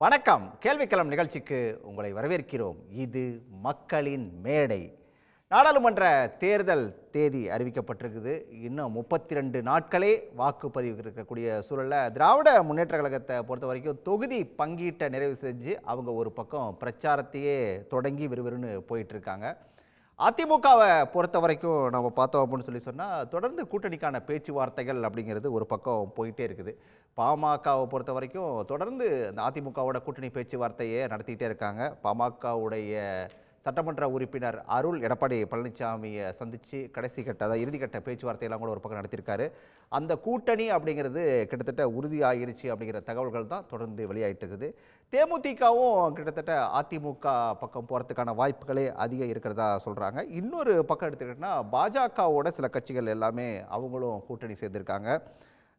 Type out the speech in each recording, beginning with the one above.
வணக்கம். கேள்விக்களம் நிகழ்ச்சிக்கு உங்களை வரவேற்கிறோம். இது மக்களின் மேடை. நாடாளுமன்ற தேர்தல் தேதி அறிவிக்கப்பட்டிருக்குது. இன்னும் 32 நாட்களே வாக்குப்பதிவு இருக்கக்கூடிய சூழலில் திராவிட முன்னேற்ற கழகத்தை பொறுத்த வரைக்கும் தொகுதி பங்கீட்டை நிறைவு செஞ்சு அவங்க ஒரு பக்கம் பிரச்சாரத்தையே தொடங்கி விறுவிறுன்னு போயிட்டு இருக்காங்க. அதிமுகவை பொறுத்த வரைக்கும் நம்ம பார்த்தோம் அப்படின்னு சொன்னால் தொடர்ந்து கூட்டணிக்கான பேச்சுவார்த்தைகள் அப்படிங்கிறது ஒரு பக்கம் போயிட்டே இருக்குது. பாமகவை பொறுத்த வரைக்கும் தொடர்ந்து இந்த அதிமுகவோட கூட்டணி பேச்சுவார்த்தையே நடத்திக்கிட்டே இருக்காங்க. பாமகவுடைய சட்டமன்ற உறுப்பினர் அருள் எடப்பாடி பழனிசாமியை சந்தித்து கடைசி கட்ட அதாவது இறுதிக்கட்ட பேச்சுவார்த்தையெல்லாம் கூட ஒரு பக்கம் நடத்தியிருக்காரு. அந்த கூட்டணி அப்படிங்கிறது கிட்டத்தட்ட உறுதியாகிருச்சு அப்படிங்கிற தகவல்கள் தான் தொடர்ந்து வெளியாகிட்டு இருக்குது. தேமுதிகவும் கிட்டத்தட்ட அதிமுக பக்கம் போகிறதுக்கான வாய்ப்புகளே அதிகம் இருக்கிறதா சொல்கிறாங்க. இன்னொரு பக்கம் எடுத்துக்கிட்டோன்னா பாஜகவோட சில கட்சிகள் எல்லாமே அவங்களும் கூட்டணி சேர்ந்திருக்காங்க.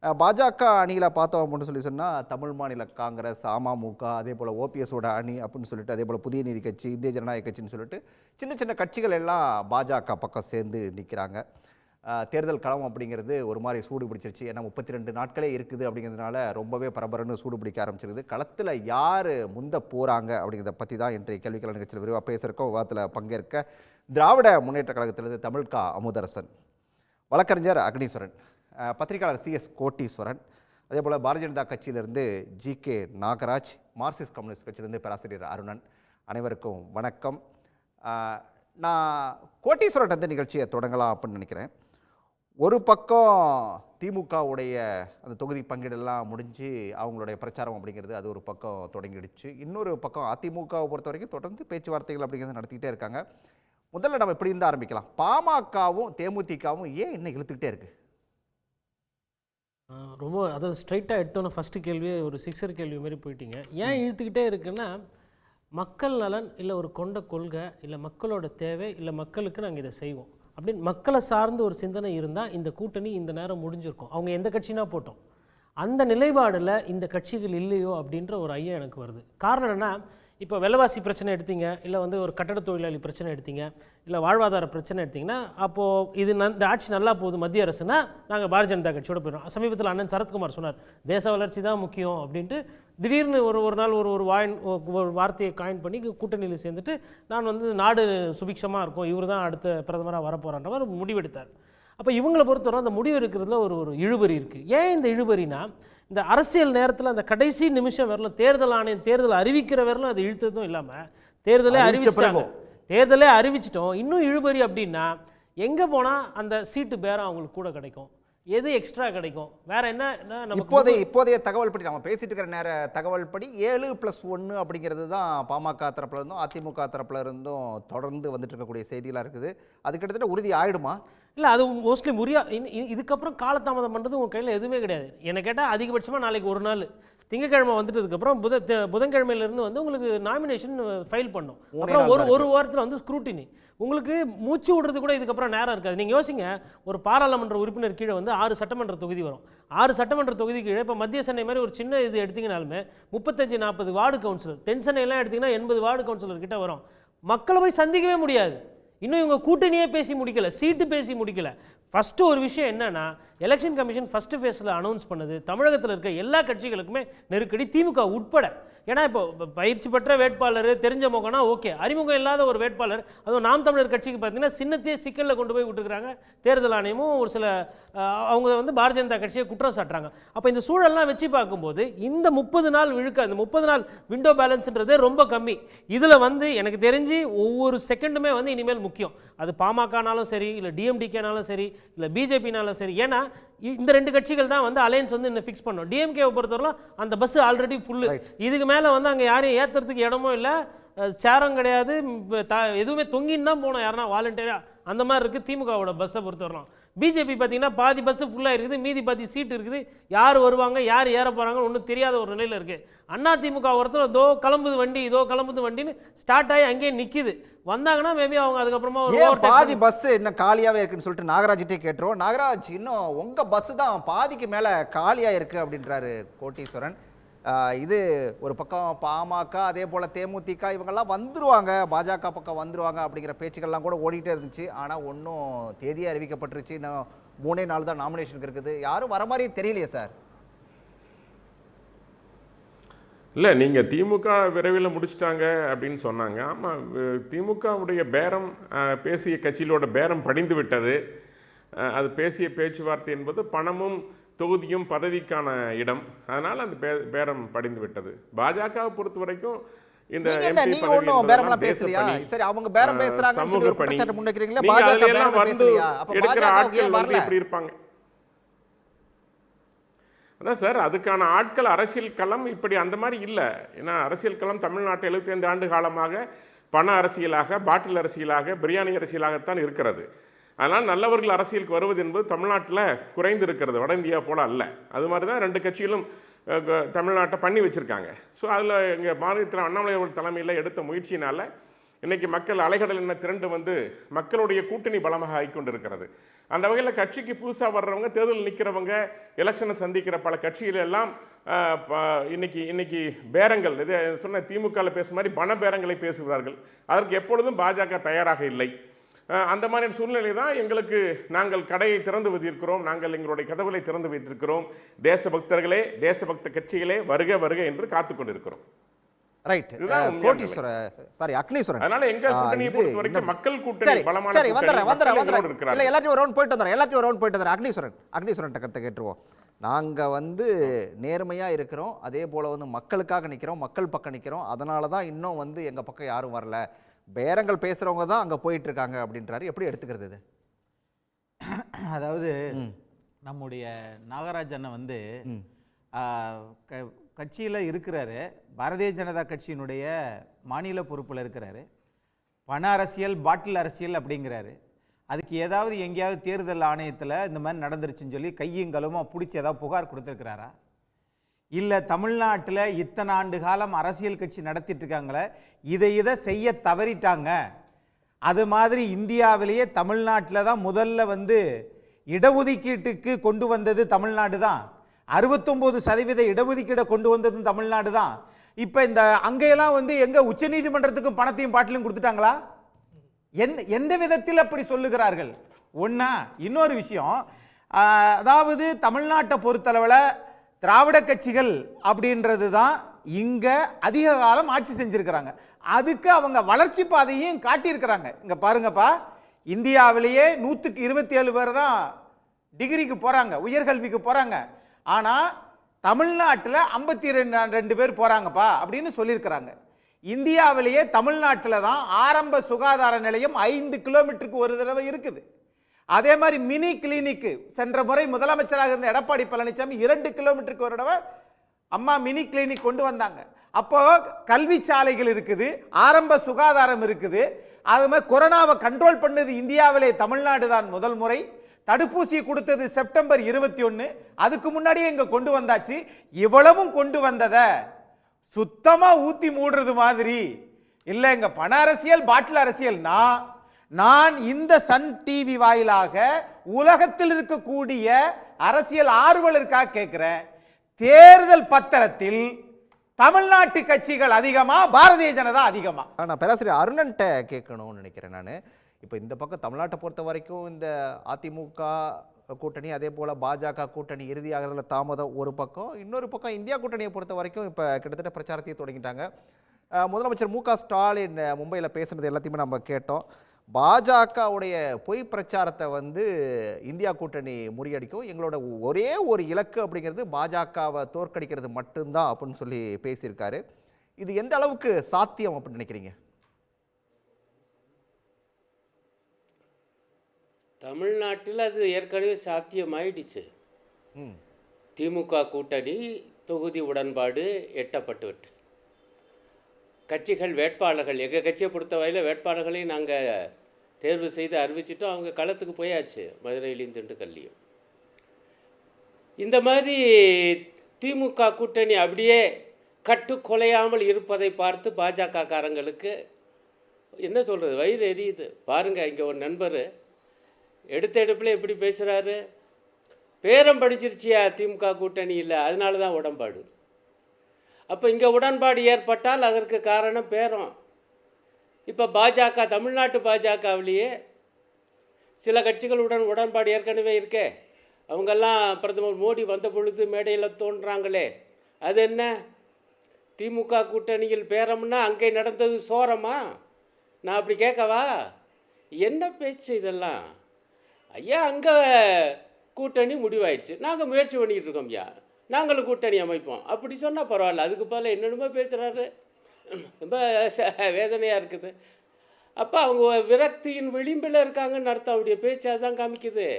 பாஜக அணியில் பார்த்தோம் அப்படின்னு சொன்னால் தமிழ் மாநில காங்கிரஸ், அமமுக, அதே போல் ஓபிஎஸோட அணி அப்படின்னு சொல்லிட்டு, அதே போல் புதிய நீதி கட்சி, இந்திய ஜனநாயக கட்சின்னு சொல்லிட்டு சின்ன சின்ன கட்சிகள் எல்லாம் பாஜக பக்கம் சேர்ந்து நிற்கிறாங்க. தேர்தல் களம் அப்படிங்கிறது ஒரு மாதிரி சூடு பிடிச்சிருச்சு. ஏன்னா 32 நாட்களே இருக்குது அப்படிங்கிறதுனால ரொம்பவே பரபரன்னு சூடு பிடிக்க ஆரம்பிச்சிருக்குது. களத்தில் யார் முந்த போகிறாங்க அப்படிங்கிறத பற்றி தான் இன்றைய கேள்விக்களம் நிகழ்ச்சியில் விரிவாக பேசுகிறக்கோ விவாதத்தில் பங்கேற்க திராவிட முன்னேற்ற கழகத்திலிருந்து தமிழ்கா அமுதரசன், வழக்கறிஞர் அக்னீஸ்வரன், பத்திரிகையாளர் CS கோட்டீஸ்வரன், அதே போல் பாரதிய ஜனதா கட்சியிலிருந்து GK நாகராஜ், மார்க்சிஸ்ட் கம்யூனிஸ்ட் கட்சியிலிருந்து பேராசிரியர் அருணன், அனைவருக்கும் வணக்கம். நான் கோட்டீஸ்வரன் வந்து நிகழ்ச்சியை தொடங்கலாம் அப்படின்னு நினைக்கிறேன். ஒரு பக்கம் திமுகவுடைய அந்த தொகுதி பங்கீடெல்லாம் முடிஞ்சு அவங்களுடைய பிரச்சாரம் அப்படிங்கிறது அது ஒரு பக்கம் தொடங்கிடுச்சு. இன்னொரு பக்கம் அதிமுகவை பொறுத்த வரைக்கும் தொடர்ந்து பேச்சுவார்த்தைகள் அப்படிங்கிறது நடத்திக்கிட்டே இருக்காங்க. முதல்ல நம்ம இப்படி இருந்து ஆரம்பிக்கலாம். பாமகவும் தேமுதிகவும் ஏன் இன்னும் இழுத்துக்கிட்டே இருக்குது? ரொம்ப அதாவது ஸ்ட்ரைட்டாக எடுத்தோன்னே ஃபஸ்ட்டு கேள்வியே ஒரு சிக்ஸர் கேள்வி மாதிரி போயிட்டீங்க. ஏன் இழுத்துக்கிட்டே இருக்குன்னா, மக்கள் நலன் இல்லை ஒரு கொண்ட கொள்கை இல்லை மக்களோட தேவை இல்லை மக்களுக்கு நாங்கள் இதை செய்வோம் அப்படின்னு மக்களை சார்ந்து ஒரு சிந்தனை இருந்தால் இந்த கூட்டணி இந்த நேரம் முடிஞ்சிருக்கும். அவங்க எந்த கட்சினா போட்டோம். அந்த நிலைப்பாடில் இந்த கட்சிகள் இல்லையோ அப்படின்ற ஒரு ஐயம் எனக்கு வருது. காரணம் என்னென்னா, இப்போ விலைவாசி பிரச்சனை எடுத்தீங்க, இல்லை வந்து ஒரு கட்டட தொழிலாளி பிரச்சனை எடுத்தீங்க, இல்லை வாழ்வாதார பிரச்சனை எடுத்திங்கன்னா, அப்போது இது இந்த ஆட்சி நல்லா போகுது மத்திய அரசுனா நாங்கள் பாரதிய ஜனதா கட்சியோட போயிடும். சமீபத்தில் அண்ணன் சரத்குமார் சொன்னார், தேச வளர்ச்சி தான் முக்கியம் அப்படின்ட்டு. திடீர்னு ஒரு நாள் ஒரு வார்த்தையை காயின் பண்ணி கூட்டணியில் சேர்ந்துட்டு நான் வந்து நாடு சுபிக்ஷமாக இருக்கும், இவர் தான் அடுத்த பிரதமராக வரப்போகிறான்றவர் முடிவெடுத்தார். அப்போ இவங்களை பொறுத்தவரை அந்த முடிவு இருக்கிறதுல ஒரு இழுபறி இருக்குது. ஏன் இந்த இழுபறினா, இந்த அரசியல் நேரத்தில் அந்த கடைசி நிமிஷம் வரலும் தேர்தல் ஆணையம் தேர்தல் அறிவிக்கிற வரலும் அது இழுத்ததும் இல்லாமல் தேர்தலே அறிவிச்சிட்டோம். இன்னும் இழுபறி அப்படின்னா எங்கே போனால் அந்த சீட்டு பேரம் அவங்களுக்கு கூட கிடைக்கும், எது எக்ஸ்ட்ரா கிடைக்கும், வேற என்ன? இப்போதைய தகவல் படி நம்ம பேசிட்டு இருக்கிற நேர தகவல் படி 7+1 அப்படிங்கிறது தான் பாமக தரப்புல இருந்தும் அதிமுக தரப்புல இருந்தும் தொடர்ந்து வந்துட்டு இருக்கக்கூடிய செய்திகளாக இருக்குது. அது கிட்டத்தட்ட உறுதி ஆயிடுமா? இல்லை, அது மோஸ்ட்லி இதுக்கப்புறம் காலதாமதம் பண்ணுறது உங்கள் கையில் எதுவுமே கிடையாது. என்னை கேட்டால் அதிகபட்சமாக நாளைக்கு ஒரு நாள் திங்கக்கிழமை வந்துட்டதுக்கப்புறம் புதன்கிழமையிலேருந்து வந்து உங்களுக்கு நாமினேஷன் ஃபைல் பண்ணும். அப்புறம் ஒரு வாரத்தில் வந்து ஸ்க்ரூட்டினி. உங்களுக்கு மூச்சு விடுறது கூட இதுக்கப்புறம் நேரம் இருக்காது. நீங்கள் யோசிங்க, ஒரு பாராளுமன்ற உறுப்பினர் கீழே வந்து 6 சட்டமன்ற தொகுதி வரும். 6 சட்டமன்ற தொகுதி கீழே இப்போ மத்திய சென்னை மாதிரி ஒரு சின்ன இது எடுத்திங்கனாலுமே 35-40 வார்டு கவுன்சிலர், தென் சென்னையெல்லாம் எடுத்திங்கன்னா 80 வார்டு கவுன்சிலர் கிட்ட வரும். மக்களை போய் சந்திக்கவே முடியாது. இன்னும் இவங்க கூட்டணியே பேசி முடிக்கல, சீட்டு பேசி முடிக்கல. ஃபஸ்ட்டு ஒரு விஷயம் என்னன்னா, எலெக்ஷன் கமிஷன் ஃபஸ்ட்டு ஃபேஸில் அனௌன்ஸ் பண்ணது தமிழகத்தில் இருக்க எல்லா கட்சிகளுக்குமே நெருக்கடி, திமுக உட்பட. ஏன்னா இப்போ பயிற்சி பெற்ற வேட்பாளர் தெரிஞ்ச முகம்னா ஓகே, அறிமுகம் இல்லாத ஒரு வேட்பாளர், அதுவும் நாம் தமிழர் கட்சிக்கு பார்த்தீங்கன்னா சின்னத்தையே சிக்கலில் கொண்டு போய் விட்டுருக்காங்க. தேர்தல் ஆணையமும் ஒரு சில அவங்க வந்து பாரதிய ஜனதா கட்சியை குற்றம் சாட்டுறாங்க. அப்போ இந்த சூழல்லாம் வச்சு பார்க்கும்போது இந்த 30 நாள் அந்த 30 நாள் விண்டோ பேலன்ஸ்ன்றதே ரொம்ப கம்மி. இதில் வந்து எனக்கு தெரிஞ்சு ஒவ்வொரு செகண்டுமே வந்து இனிமேல் முக்கியம். அது பாமகனாலும் சரி, இல்லை டிஎம்டிகேனாலும் சரி, இல்லை பிஜேபினாலும் சரி. ஏன்னா இந்த 2 கட்சிகள் தான் வந்து அலையன்ஸ் வந்து இன்னும் ஃபிக்ஸ் பண்ணோம். டிஎம்கேவை பொறுத்தவரைலாம் அந்த பஸ் ஆல்ரெடி ஃபுல்லு. இதுக்கு மேலே வந்து அங்கே யாரையும் ஏற்றுறதுக்கு இடமும் இல்லை, சேரம் கிடையாது, எதுவுமே தொங்கின்னு தான் போனோம் யாருன்னா வாலண்டியராக. அந்த மாதிரி இருக்குது திமுகவோட பஸ்ஸை பொறுத்தவரைலாம். பிஜேபி பார்த்தீங்கன்னா பாதி பஸ்ஸு ஃபுல்லாக இருக்குது, மீதி பாதி சீட்டு இருக்குது. யார் வருவாங்க யார் ஏற போகிறாங்கன்னு ஒன்றும் தெரியாத ஒரு நிலையில் இருக்குது. அதிமுக ஒருத்தர் இதோ கிளம்புது வண்டின்னு ஸ்டார்ட் ஆகி அங்கேயே நிற்கிது. வந்தாங்கன்னா மேபி அவங்க அதுக்கப்புறமா பாதி பஸ் இன்னும் காலியாகவே இருக்குன்னு சொல்லிட்டு நாகராஜிட்டே கேட்டுருவோம். நாகராஜ், இன்னும் உங்கள் பஸ்ஸு தான் பாதிக்கு மேலே காலியாக இருக்குது அப்படின்றாரு கோட்டீஸ்வரன். இது ஒரு பக்கம் பாமக, அதே போல் தேமுதிக இவங்கெல்லாம் வந்துருவாங்க, பாஜக பக்கம் வந்துருவாங்க அப்படிங்கிற பேச்சுக்கள்லாம் கூட ஓடிக்கிட்டே இருந்துச்சு. ஆனால் ஒன்றும் தேதியே அறிவிக்கப்பட்டுருச்சு. இன்னும் 3 நாள் தான் நாமினேஷனுக்கு இருக்குது. யாரும் வர மாதிரி தெரியலையே சார். இல்லை, நீங்கள் திமுக விரைவில் முடிச்சிட்டாங்க அப்படின்னு சொன்னாங்க. ஆமாம், திமுகவுடைய பேரம் பேசிய கட்சிகளோட பேரம் படிந்து விட்டது. அது பேசிய பேச்சுவார்த்தை என்பது பணமும் தொகுதியும் பதவிக்கான இடம். அதனால் அந்த பேரம் படிந்து விட்டது. பாஜகவை பொறுத்த வரைக்கும் இந்த எம்பி பதவி சரி, அவங்க பேரம் பேசுறாங்க, சமூக பணி, முன்வைக்கிறீங்களா? நீங்க அதுல எல்லாம் வந்து எடுக்கிற ஆட்கள் வந்து எப்படி இருப்பாங்க? அதான் சார், அதுக்கான ஆட்கள் அரசியல் களம் இப்படி அந்த மாதிரி இல்லை. ஏன்னா அரசியல் களம் தமிழ்நாட்டு 75 ஆண்டு காலமாக பண அரசியலாக, பாட்டில் அரசியலாக, பிரியாணி அரசியலாகத்தான் இருக்கிறது. அதனால் நல்லவர்கள் அரசியலுக்கு வருவது என்பது தமிழ்நாட்டில் குறைந்து இருக்கிறது, வட இந்தியா போல அல்ல. அது மாதிரி தான் 2 கட்சிகளும் தமிழ்நாட்டை பண்ணி வச்சுருக்காங்க. ஸோ அதில் எங்கள் மாநிலத்தில் அண்ணாமலை அவர்கள் தலைமையில் எடுத்த முயற்சியினால் இன்றைக்கி மக்கள் அலைகடல் என்ன திரண்டு வந்து மக்களுடைய கூட்டணி பலமாக ஆகிக்கொண்டு இருக்கிறது. அந்த வகையில் கட்சிக்கு புதுசாக வர்றவங்க, தேர்தலில் நிற்கிறவங்க, எலெக்ஷனை சந்திக்கிற பல கட்சிகள் எல்லாம் இன்னைக்கு பேரங்கள், இது சொன்ன திமுகவில் பேசும் மாதிரி பண பேரங்களை பேசுகிறார்கள். அதற்கு எப்பொழுதும் பாஜக தயாராக இல்லை. அந்த மாதிரியான சூழ்நிலை தான் எங்களுக்கு, நாங்கள் கடையை திறந்து வைத்திருக்கிறோம், நாங்கள் எங்களுடைய கதவுகளை திறந்து வைத்திருக்கிறோம். தேசபக்தர்களே, தேசபக்த கட்சிகளே வருக வருக என்று காத்து கொண்டிருக்கிறோம். ரைட். அக்னீஸ்வரன், அதனால எங்க கூட்டணியை பொறுத்த வரைக்கும் மக்கள் கூட்டணி பலமான கூட்டணி. இல்ல, எல்லாத்தையும் ஒரு ரவுண்ட் போயிட்டு வந்துறேன். அக்னீஸ்வரன் கருத்தை கேட்டுருவோம். நாங்க வந்து நேர்மையா இருக்கிறோம், அதே போல வந்து மக்களுக்காக நிக்கிறோம், மக்கள் பக்கம் நிக்கிறோம். அதனால தான் இன்னும் வந்து எங்க பக்கம் யாரும் வரல, பேரங்கள் பேசுறவங்க தான் அங்க போயிட்டு இருக்காங்க அப்படின்றாரு. எப்படி எடுத்துக்கிறது இது? அதாவது நம்முடைய நாகராஜ் அண்ணன் வந்து கட்சியில் இருக்கிறாரு, பாரதிய ஜனதா கட்சியினுடைய மாநில பொறுப்பில் இருக்கிறாரு. பண அரசியல், பாட்டில் அரசியல் அப்படிங்கிறாரு. அதுக்கு ஏதாவது எங்கேயாவது தேர்தல் ஆணையத்தில் இந்த மாதிரி நடந்துருச்சுன்னு சொல்லி கையங்கலமாக பிடிச்சி ஏதாவது புகார் கொடுத்துருக்கிறாரா? இல்லை தமிழ்நாட்டில் இத்தனை ஆண்டு காலம் அரசியல் கட்சி நடத்திட்டு இருக்காங்களே, இதை செய்ய தவறிட்டாங்க, அது மாதிரி இந்தியாவிலேயே தமிழ்நாட்டில் தான் முதல்ல வந்து இடஒதுக்கீட்டுக்கு கொண்டு வந்தது தமிழ்நாடு தான், 69% இடஒதுக்கீடை கொண்டு வந்ததும் தமிழ்நாடு தான். இப்போ இந்த அங்கெல்லாம் வந்து எங்கள் உச்சநீதிமன்றத்துக்கும் பணத்தையும் பாட்டிலும் கொடுத்துட்டாங்களா? எந்த விதத்தில் அப்படி சொல்லுகிறார்கள்? ஒன்றா. இன்னொரு விஷயம், அதாவது தமிழ்நாட்டை பொறுத்தளவில் திராவிட கட்சிகள் அப்படின்றது தான் இங்கே அதிக காலம் ஆட்சி செஞ்சுருக்கிறாங்க. அதுக்கு அவங்க வளர்ச்சி பாதையும் காட்டியிருக்கிறாங்க. இங்கே பாருங்கப்பா, இந்தியாவிலேயே 127 பேர் தான் டிகிரிக்கு போகிறாங்க, உயர்கல்விக்கு போகிறாங்க. ஆனால் தமிழ்நாட்டில் 52 பேர் போகிறாங்கப்பா அப்படின்னு சொல்லியிருக்கிறாங்க. இந்தியாவிலேயே தமிழ்நாட்டில் தான் ஆரம்ப சுகாதார நிலையம் 5 கிலோமீட்டருக்கு ஒரு தடவை இருக்குது. அதே மாதிரி மினி கிளினிக்கு சென்ற முறை முதலமைச்சராக இருந்த எடப்பாடி பழனிசாமி 2 கிலோமீட்டருக்கு ஒரு தடவை அம்மா மினி கிளினிக் கொண்டு வந்தாங்க. அப்போ கல்வி சாலைகள் இருக்குது, ஆரம்ப சுகாதாரம் இருக்குது. அது மாதிரி கொரோனாவை கண்ட்ரோல் பண்ணது இந்தியாவிலே தமிழ்நாடு தான் முதல் முறை. தடுப்பூசி கொடுத்தது செப்டம்பர் 21. அதுக்கு முன்னாடியே இங்க கொண்டு வந்தாச்சு. இவ்வளவும் கொண்டு வந்தத சுத்தமா ஊத்தி மூடுறது மாதிரி இல்லைங்க. பண அரசியல், பாட்டில் அரசியல். நான் இந்த சன் டிவி வாயிலாக உலகத்தில் இருக்கக்கூடிய அரசியல் ஆர்வலருக்காக கேட்கிறேன், தேர்தல் பத்திரத்தில் தமிழ்நாட்டு கட்சிகள் அதிகமா, பாரதிய ஜனதா அதிகமா? நான் பேராசிரியர் அருணன்ட்ட கேட்கணும்னு நினைக்கிறேன். நான் இப்போ இந்த பக்கம் தமிழ்நாட்டை பொறுத்த வரைக்கும் இந்த அதிமுக கூட்டணி, அதே போல் பாஜக கூட்டணி இறுதியாகிறதுல தாமதம் ஒரு பக்கம். இன்னொரு பக்கம் இந்தியா கூட்டணியை பொறுத்த வரைக்கும் இப்போ கிட்டத்தட்ட பிரச்சாரத்தையும் தொடங்கிட்டாங்க. முதலமைச்சர் மு.க. ஸ்டாலின் மும்பையில் பேசுனது எல்லாத்தையுமே நம்ம கேட்டோம். பாஜகவுடைய பொய் பிரச்சாரத்தை வந்து இந்தியா கூட்டணி முறியடிக்கும், எங்களோட ஒரே ஒரு இலக்கு அப்படிங்கிறது பாஜகவை தோற்கடிக்கிறது மட்டும்தான் அப்படின்னு சொல்லி பேசியிருக்காரு. இது எந்த அளவுக்கு சாத்தியம் அப்படின்னு நினைக்கிறீங்க? தமிழ்நாட்டில் அது ஏற்கனவே சாத்தியமாயிடுச்சு. திமுக கூட்டணி தொகுதி உடன்பாடு எட்டப்பட்டு விட்டு கட்சிகள் வேட்பாளர்கள், எங்கள் கட்சியை பொறுத்தவரையில் வேட்பாளர்களையும் நாங்கள் தேர்வு செய்து அறிவிச்சிட்டோம். அவங்க களத்துக்கு போயாச்சு, மதுரையிலையும் திண்டுக்கல்லையும். இந்த மாதிரி திமுக கூட்டணி அப்படியே கட்டுக்கொலையாமல் இருப்பதை பார்த்து பாஜக காரங்களுக்கு என்ன சொல்கிறது, வயிறு எரியுது. பாருங்கள், இங்கே ஒரு நண்பர் எடுத்த எடுப்பில் எப்படி பேசுகிறாரு, பேரம் படிச்சிருச்சியா திமுக கூட்டணி இல்லை, அதனால தான் உடன்பாடு. அப்போ இங்கே உடன்பாடு ஏற்பட்டால் அதற்கு காரணம் பேரம். இப்போ பாஜக, தமிழ்நாட்டு பாஜகவிலேயே சில கட்சிகளுடன் உடன்பாடு ஏற்கனவே இருக்கே. அவங்கெல்லாம் பிரதமர் மோடி வந்த பொழுது மேடையில் தோன்றாங்களே, அது என்ன? திமுக கூட்டணியில் பேரம்னா அங்கே நடந்தது சோரமா? நான் அப்படி கேட்கவா? என்ன பேச்சு இதெல்லாம்? ஐயா அங்கே கூட்டணி முடிவாயிடுச்சு, நாங்கள் முயற்சி பண்ணிக்கிட்டு இருக்கோம் ஐயா, நாங்களும் கூட்டணி அமைப்போம் அப்படி சொன்னால் பரவாயில்ல. அதுக்கு பதில் என்னென்னமோ பேசுகிறாரு, ரொம்ப வேதனையாக இருக்குது. அப்போ அவங்க விரக்தியின் விளிம்பில் இருக்காங்கன்னு அர்த்தம். அவருடைய பேச்சு அதுதான் காமிக்குது.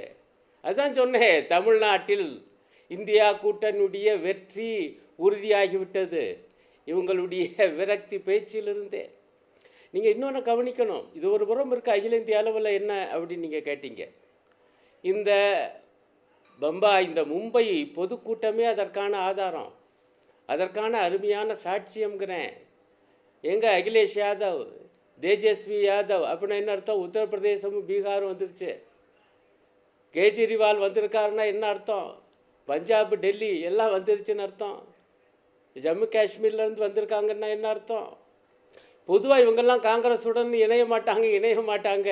அதுதான் சொன்னேன், தமிழ்நாட்டில் இந்தியா கூட்டணியுடைய வெற்றி உறுதியாகிவிட்டது இவங்களுடைய விரக்தி பேச்சிலிருந்தே. நீங்கள் இன்னொன்று கவனிக்கணும், இது ஒரு புறம் இருக்குது. அகில இந்திய அளவில் என்ன அப்படின்னு நீங்கள் கேட்டீங்க. இந்த பம்பாய், இந்த மும்பை பொதுக்கூட்டமே அதற்கான ஆதாரம், அதற்கான அருமையான சாட்சியம்ங்கிறேன். எங்கே அகிலேஷ் யாதவ், தேஜஸ்வி யாதவ் அப்படின்னா என்ன அர்த்தம்? உத்தரப்பிரதேசமும் பீகாரும் வந்துருச்சு. கேஜ்ரிவால் வந்திருக்காருன்னா என்ன அர்த்தம்? பஞ்சாப், டெல்லி எல்லாம் வந்துருச்சுன்னு அர்த்தம். ஜம்மு காஷ்மீர்லேருந்து வந்திருக்காங்கன்னா என்ன அர்த்தம்? பொதுவாக இவங்கெல்லாம் காங்கிரஸுடன் இணைய மாட்டாங்க,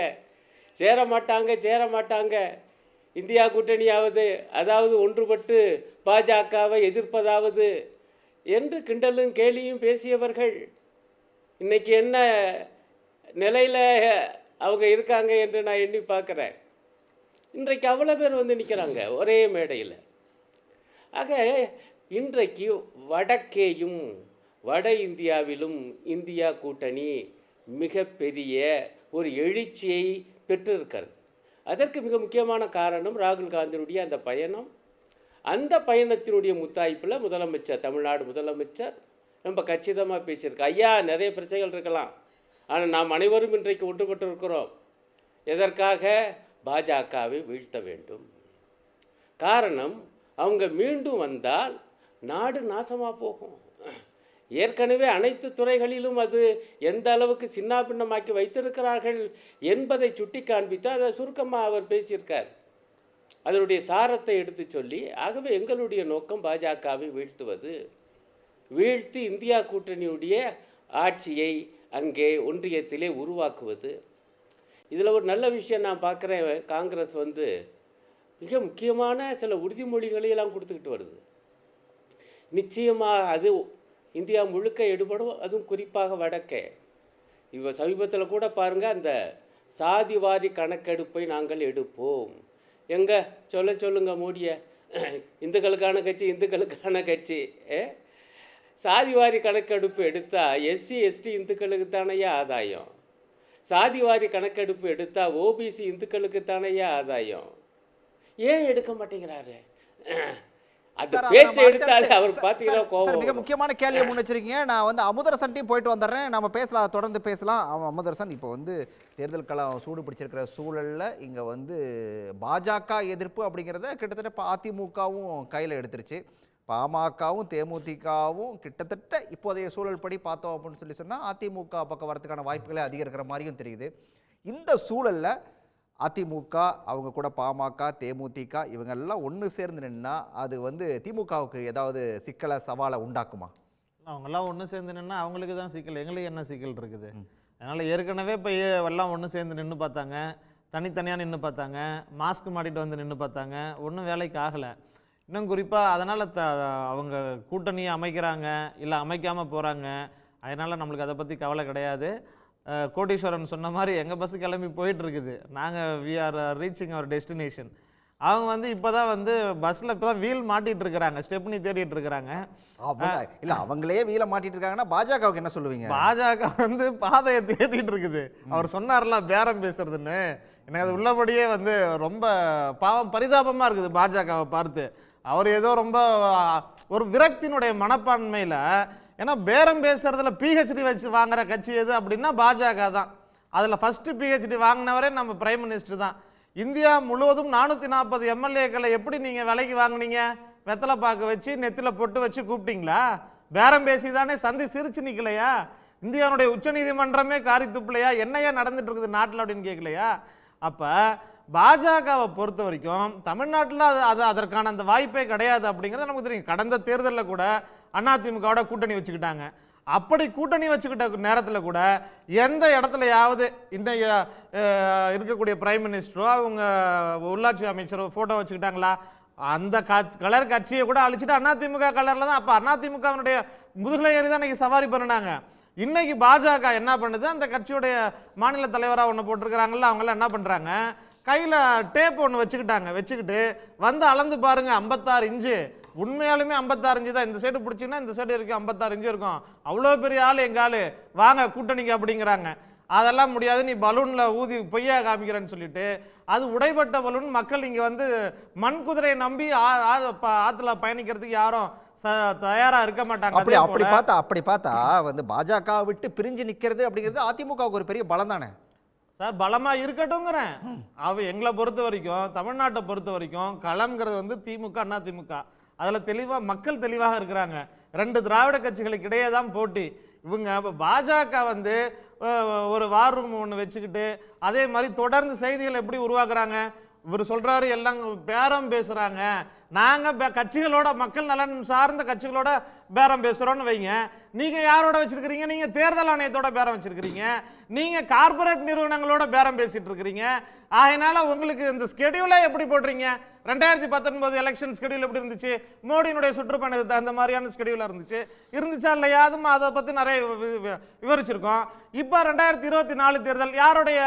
சேர மாட்டாங்க. இந்தியா கூட்டணியாவது, அதாவது ஒன்றுபட்டு பாஜகவை எதிர்ப்பதாவது என்று கிண்டலும் கேலியும் பேசியவர்கள் இன்னைக்கு என்ன நிலையில் அவங்க இருக்காங்க என்று நான் எண்ணி பார்க்குறேன். இன்றைக்கு அவ்வளோ பேர் வந்து நிற்கிறாங்க ஒரே மேடையில். ஆக இன்றைக்கு வடக்கேயும் வட இந்தியாவிலும் இந்தியா கூட்டணி மிகப்பெரிய ஒரு எழுச்சியை பெற்றிருக்கிறது. அதற்கு மிக முக்கியமான காரணம் ராகுல் காந்தியினுடைய அந்த பயணம். அந்த பயணத்தினுடைய முத்தாய்ப்பில் முதலமைச்சர், தமிழ்நாடு முதலமைச்சர் ரொம்ப கச்சிதமாக பேசியிருக்க. ஐயா நிறைய பிரச்சனைகள் இருக்கலாம், ஆனால் நாம் அனைவரும் இன்றைக்கு ஒன்றுபட்டு இருக்கிறோம். எதற்காக? பாஜகவை வீழ்த்த வேண்டும். காரணம், அவங்க மீண்டும் வந்தால் நாடு நாசமாக போகும். ஏற்கனவே அனைத்து துறைகளிலும் அது எந்த அளவுக்கு சின்னாபின்னமாக்கி வைத்திருக்கிறார்கள் என்பதை சுட்டி காண்பித்து அதை சுருக்கமாக அவர் பேசியிருக்கார். அதனுடைய சாரத்தை எடுத்து சொல்லி, ஆகவே எங்களுடைய நோக்கம் பாஜகவை வீழ்த்துவது, வீழ்த்தி இந்தியா கூட்டணியுடைய ஆட்சியை அங்கே ஒன்றியத்திலே உருவாக்குவது. இதில் ஒரு நல்ல விஷயம் நான் பார்க்குறேன், காங்கிரஸ் வந்து மிக முக்கியமான சில உறுதிமொழிகளையெல்லாம் கொடுத்துக்கிட்டு வருது. நிச்சயமாக அது இந்தியா முழுக்க எடுபடும், அதுவும் குறிப்பாக வடக்கே. இப்போ சமீபத்தில் கூட பாருங்கள், அந்த சாதிவாரி கணக்கெடுப்பை நாங்கள் எடுப்போம். எங்கே சொல்லுங்க மோடிய, இந்துக்களுக்கான கட்சி சாதிவாரி கணக்கெடுப்பு எடுத்தால் எஸ்சி எஸ்டி இந்துக்களுக்கு தானையா ஆதாயம், சாதிவாரி கணக்கெடுப்பு எடுத்தால் ஓபிசி இந்துக்களுக்கு தானையா ஆதாயம். ஏன் எடுக்க மாட்டேங்கிறாரு? அது பேச்சை எடுத்தாலே அவருக்கு பார்த்தீங்கன்னா கோபம். மிக முக்கியமான கேள்வியை முன்னெச்சரிக்கீங்க. நான் வந்து அமுதரசன்ட்டையும் போயிட்டு வந்துடுறேன், நம்ம பேசலாம், தொடர்ந்து பேசலாம். அமுதரசன், இப்போ வந்து தேர்தல் களம் சூடு பிடிச்சிருக்கிற சூழலில் இங்கே வந்து பாஜக எதிர்ப்பு அப்படிங்கிறத கிட்டத்தட்ட இப்போ அதிமுகவும் கையில் எடுத்துருச்சு, பாமகவும் தேமுதிகவும் கிட்டத்தட்ட இப்போதைய சூழல் படி பார்த்தோம் அப்படின்னு சொன்னால் அதிமுக பக்கம் வரதுக்கான வாய்ப்புகளே அதிகம் இருக்கிற மாதிரியும் தெரியுது. இந்த சூழலில் அதிமுக, அவங்க கூட பாமக, தேமுதிக இவங்கெல்லாம் ஒன்று சேர்ந்து நின்னா அது வந்து திமுகவுக்கு ஏதாவது சிக்கலை சவாலை உண்டாக்குமா? அவங்கெல்லாம் ஒன்று சேர்ந்து நின்னா அவங்களுக்கு தான் சிக்கல், எங்களுக்கு என்ன சிக்கல் இருக்குது? அதனால் ஏற்கனவே இப்போ எல்லாம் ஒன்று சேர்ந்து நின்று பார்த்தாங்க, தனித்தனியாக நின்று பார்த்தாங்க, மாஸ்க் மாட்டிட்டு வந்து நின்று பார்த்தாங்க, ஒன்றும் வேலைக்கு ஆகலை. இன்னும் குறிப்பாக அதனால் அவங்க கூட்டணியை அமைக்கிறாங்க இல்லை அமைக்காமல் போகிறாங்க, அதனால் நம்மளுக்கு அதை பற்றி கவலை கிடையாது. கோடீஸ்வரன் சொன்ன மாதிரி எங்கள் பஸ்ஸு கிளம்பி போயிட்டுருக்குது, நாங்கள் we are reaching our destination. அவங்க வந்து இப்போ தான் வந்து பஸ்ஸில் இப்போ தான் வீல் மாட்டிகிட்டு இருக்கிறாங்க, ஸ்டெப்னி தேடிட்டு இருக்கிறாங்க. இல்லை அவங்களே வீலை மாட்டிட்டு இருக்காங்கன்னா பாஜகவுக்கு என்ன சொல்லுவீங்க? பாஜக வந்து பாதையை தேடிட்டு இருக்குது. அவர் சொன்னார்ல பேரம் பேசுறதுன்னு, எனக்கு அது உள்ளபடியே வந்து ரொம்ப பாவம் பரிதாபமாக இருக்குது பாஜகவை பார்த்து. அவர் ஏதோ ரொம்ப ஒரு விரக்தியினுடைய மனப்பான்மையில், ஏன்னா பேரம் பேசுறதுல பிஹெச்டி வச்சு வாங்குற கட்சி எது அப்படின்னா பாஜக தான். அதில் ஃபஸ்ட்டு பிஹெச்டி வாங்கினவரே நம்ம பிரைம் மினிஸ்டர் தான். இந்தியா முழுவதும் 440 எம்எல்ஏக்களை எப்படி நீங்கள் விலைக்கு வாங்கினீங்க? வெத்தலை பாக்கு வச்சு நெத்தியில் பொட்டு வச்சு கூப்பிட்டீங்களா? பேரம் பேசி தானே சந்தி சிரிச்சு நிற்கலையா? இந்தியாவுடைய உச்சநீதிமன்றமே காரி துப்பலையா? என்னையா நடந்துட்டு இருக்குது நாட்டில் அப்படின்னு கேட்கலையா? அப்போ பாஜகவை பொறுத்த வரைக்கும் தமிழ்நாட்டில் அது அதற்கான அந்த வாய்ப்பே கிடையாது அப்படிங்கிறது நமக்கு தெரியும். கடந்த தேர்தலில் கூட அதிமுகவோட கூட்டணி வச்சுக்கிட்டாங்க. அப்படி கூட்டணி வச்சுக்கிட்ட நேரத்தில் கூட எந்த இடத்துலையாவது இந்த இருக்கக்கூடிய பிரைம் மினிஸ்டரோ அவங்க உள்ளாட்சி அமைச்சரோ ஃபோட்டோ வச்சுக்கிட்டாங்களா? அந்த கலர் கட்சியை கூட அழிச்சிட்டு அதிமுக கலரில் தான். அப்போ அதிமுகவினுடைய முதுகுல ஏறி தான் இன்னைக்கு சவாரி பண்ணினாங்க. இன்னைக்கு பாஜக என்ன பண்ணுது, அந்த கட்சியுடைய மாநில தலைவராக ஒன்று போட்டிருக்கிறாங்கல்ல, அவங்களாம் என்ன பண்ணுறாங்க, கையில் டேப் ஒன்று வச்சுக்கிட்டு வந்து அளந்து பாருங்க 56 இன்ச்சு. உண்மையாலுமே 56 இன்ச்சு தான். இந்த சைடு பிடிச்சிங்கன்னா இந்த சைடு இருக்கும் 56 இன்ச்சு இருக்கும். அவ்வளோ பெரிய ஆள் எங்கள் ஆள், வாங்க கூட்டணிக்கு அப்படிங்கிறாங்க. அதெல்லாம் முடியாது, நீ பலூனில் ஊதி பொய்யா காமிக்கிறேன்னு சொல்லிட்டு அது உடைப்பட்ட பலூன். மக்கள் இங்கே வந்து மண் குதிரையை நம்பி ஆற்றுல பயணிக்கிறதுக்கு யாரும் தயாராக இருக்க மாட்டாங்க. அப்படி பார்த்தா வந்து பாஜக விட்டு பிரிஞ்சு நிற்கிறது அப்படிங்கிறது அதிமுகவுக்கு ஒரு பெரிய பலம் தானே சார். பலமாக இருக்கட்டும்ங்கிறேன். எங்களை பொறுத்த வரைக்கும், தமிழ்நாட்டை பொறுத்த வரைக்கும் களம்ங்கிறது வந்து திமுக அண்ணா திமுக. அதில் தெளிவாக மக்கள் தெளிவாக இருக்கிறாங்க. 2 திராவிட கட்சிகளுக்கு இடையே தான் போட்டி. இவங்க பாஜக வந்து ஒரு வார் ரூம் ஒன்று வச்சுக்கிட்டு அதே மாதிரி தொடர்ந்து செய்திகள் எப்படி உருவாக்குறாங்க. இவர் சொல்றாரு எல்லாம் பேரம் பேசுறாங்க, நாங்க கட்சிகளோட மக்கள் நலன் சார்ந்த கட்சிகளோட பேரம் பேசுறோம்னு வைங்க. நீங்க யாரோட வச்சிருக்கிறீங்க? நீங்க தேர்தல் ஆணையத்தோட பேரம் வச்சிருக்கிறீங்க, நீங்க கார்பரேட் நிறுவனங்களோட பேரம் பேசிட்டு இருக்கிறீங்க. அதனால உங்களுக்கு இந்த ஸ்கெடியூலை எப்படி போடுறீங்க? 2019 எலெக்ஷன் ஸ்கெடியூல் எப்படி இருந்துச்சு? மோடியினுடைய சுற்றுப்பயணத்துக்கு தகுந்த மாதிரியான ஸ்கெடியூலா இருந்துச்சா இல்லையா? அதுவும் அதை பத்தி நிறைய விவரிச்சிருக்கோம். இப்போ 2024 தேர்தல் யாருடைய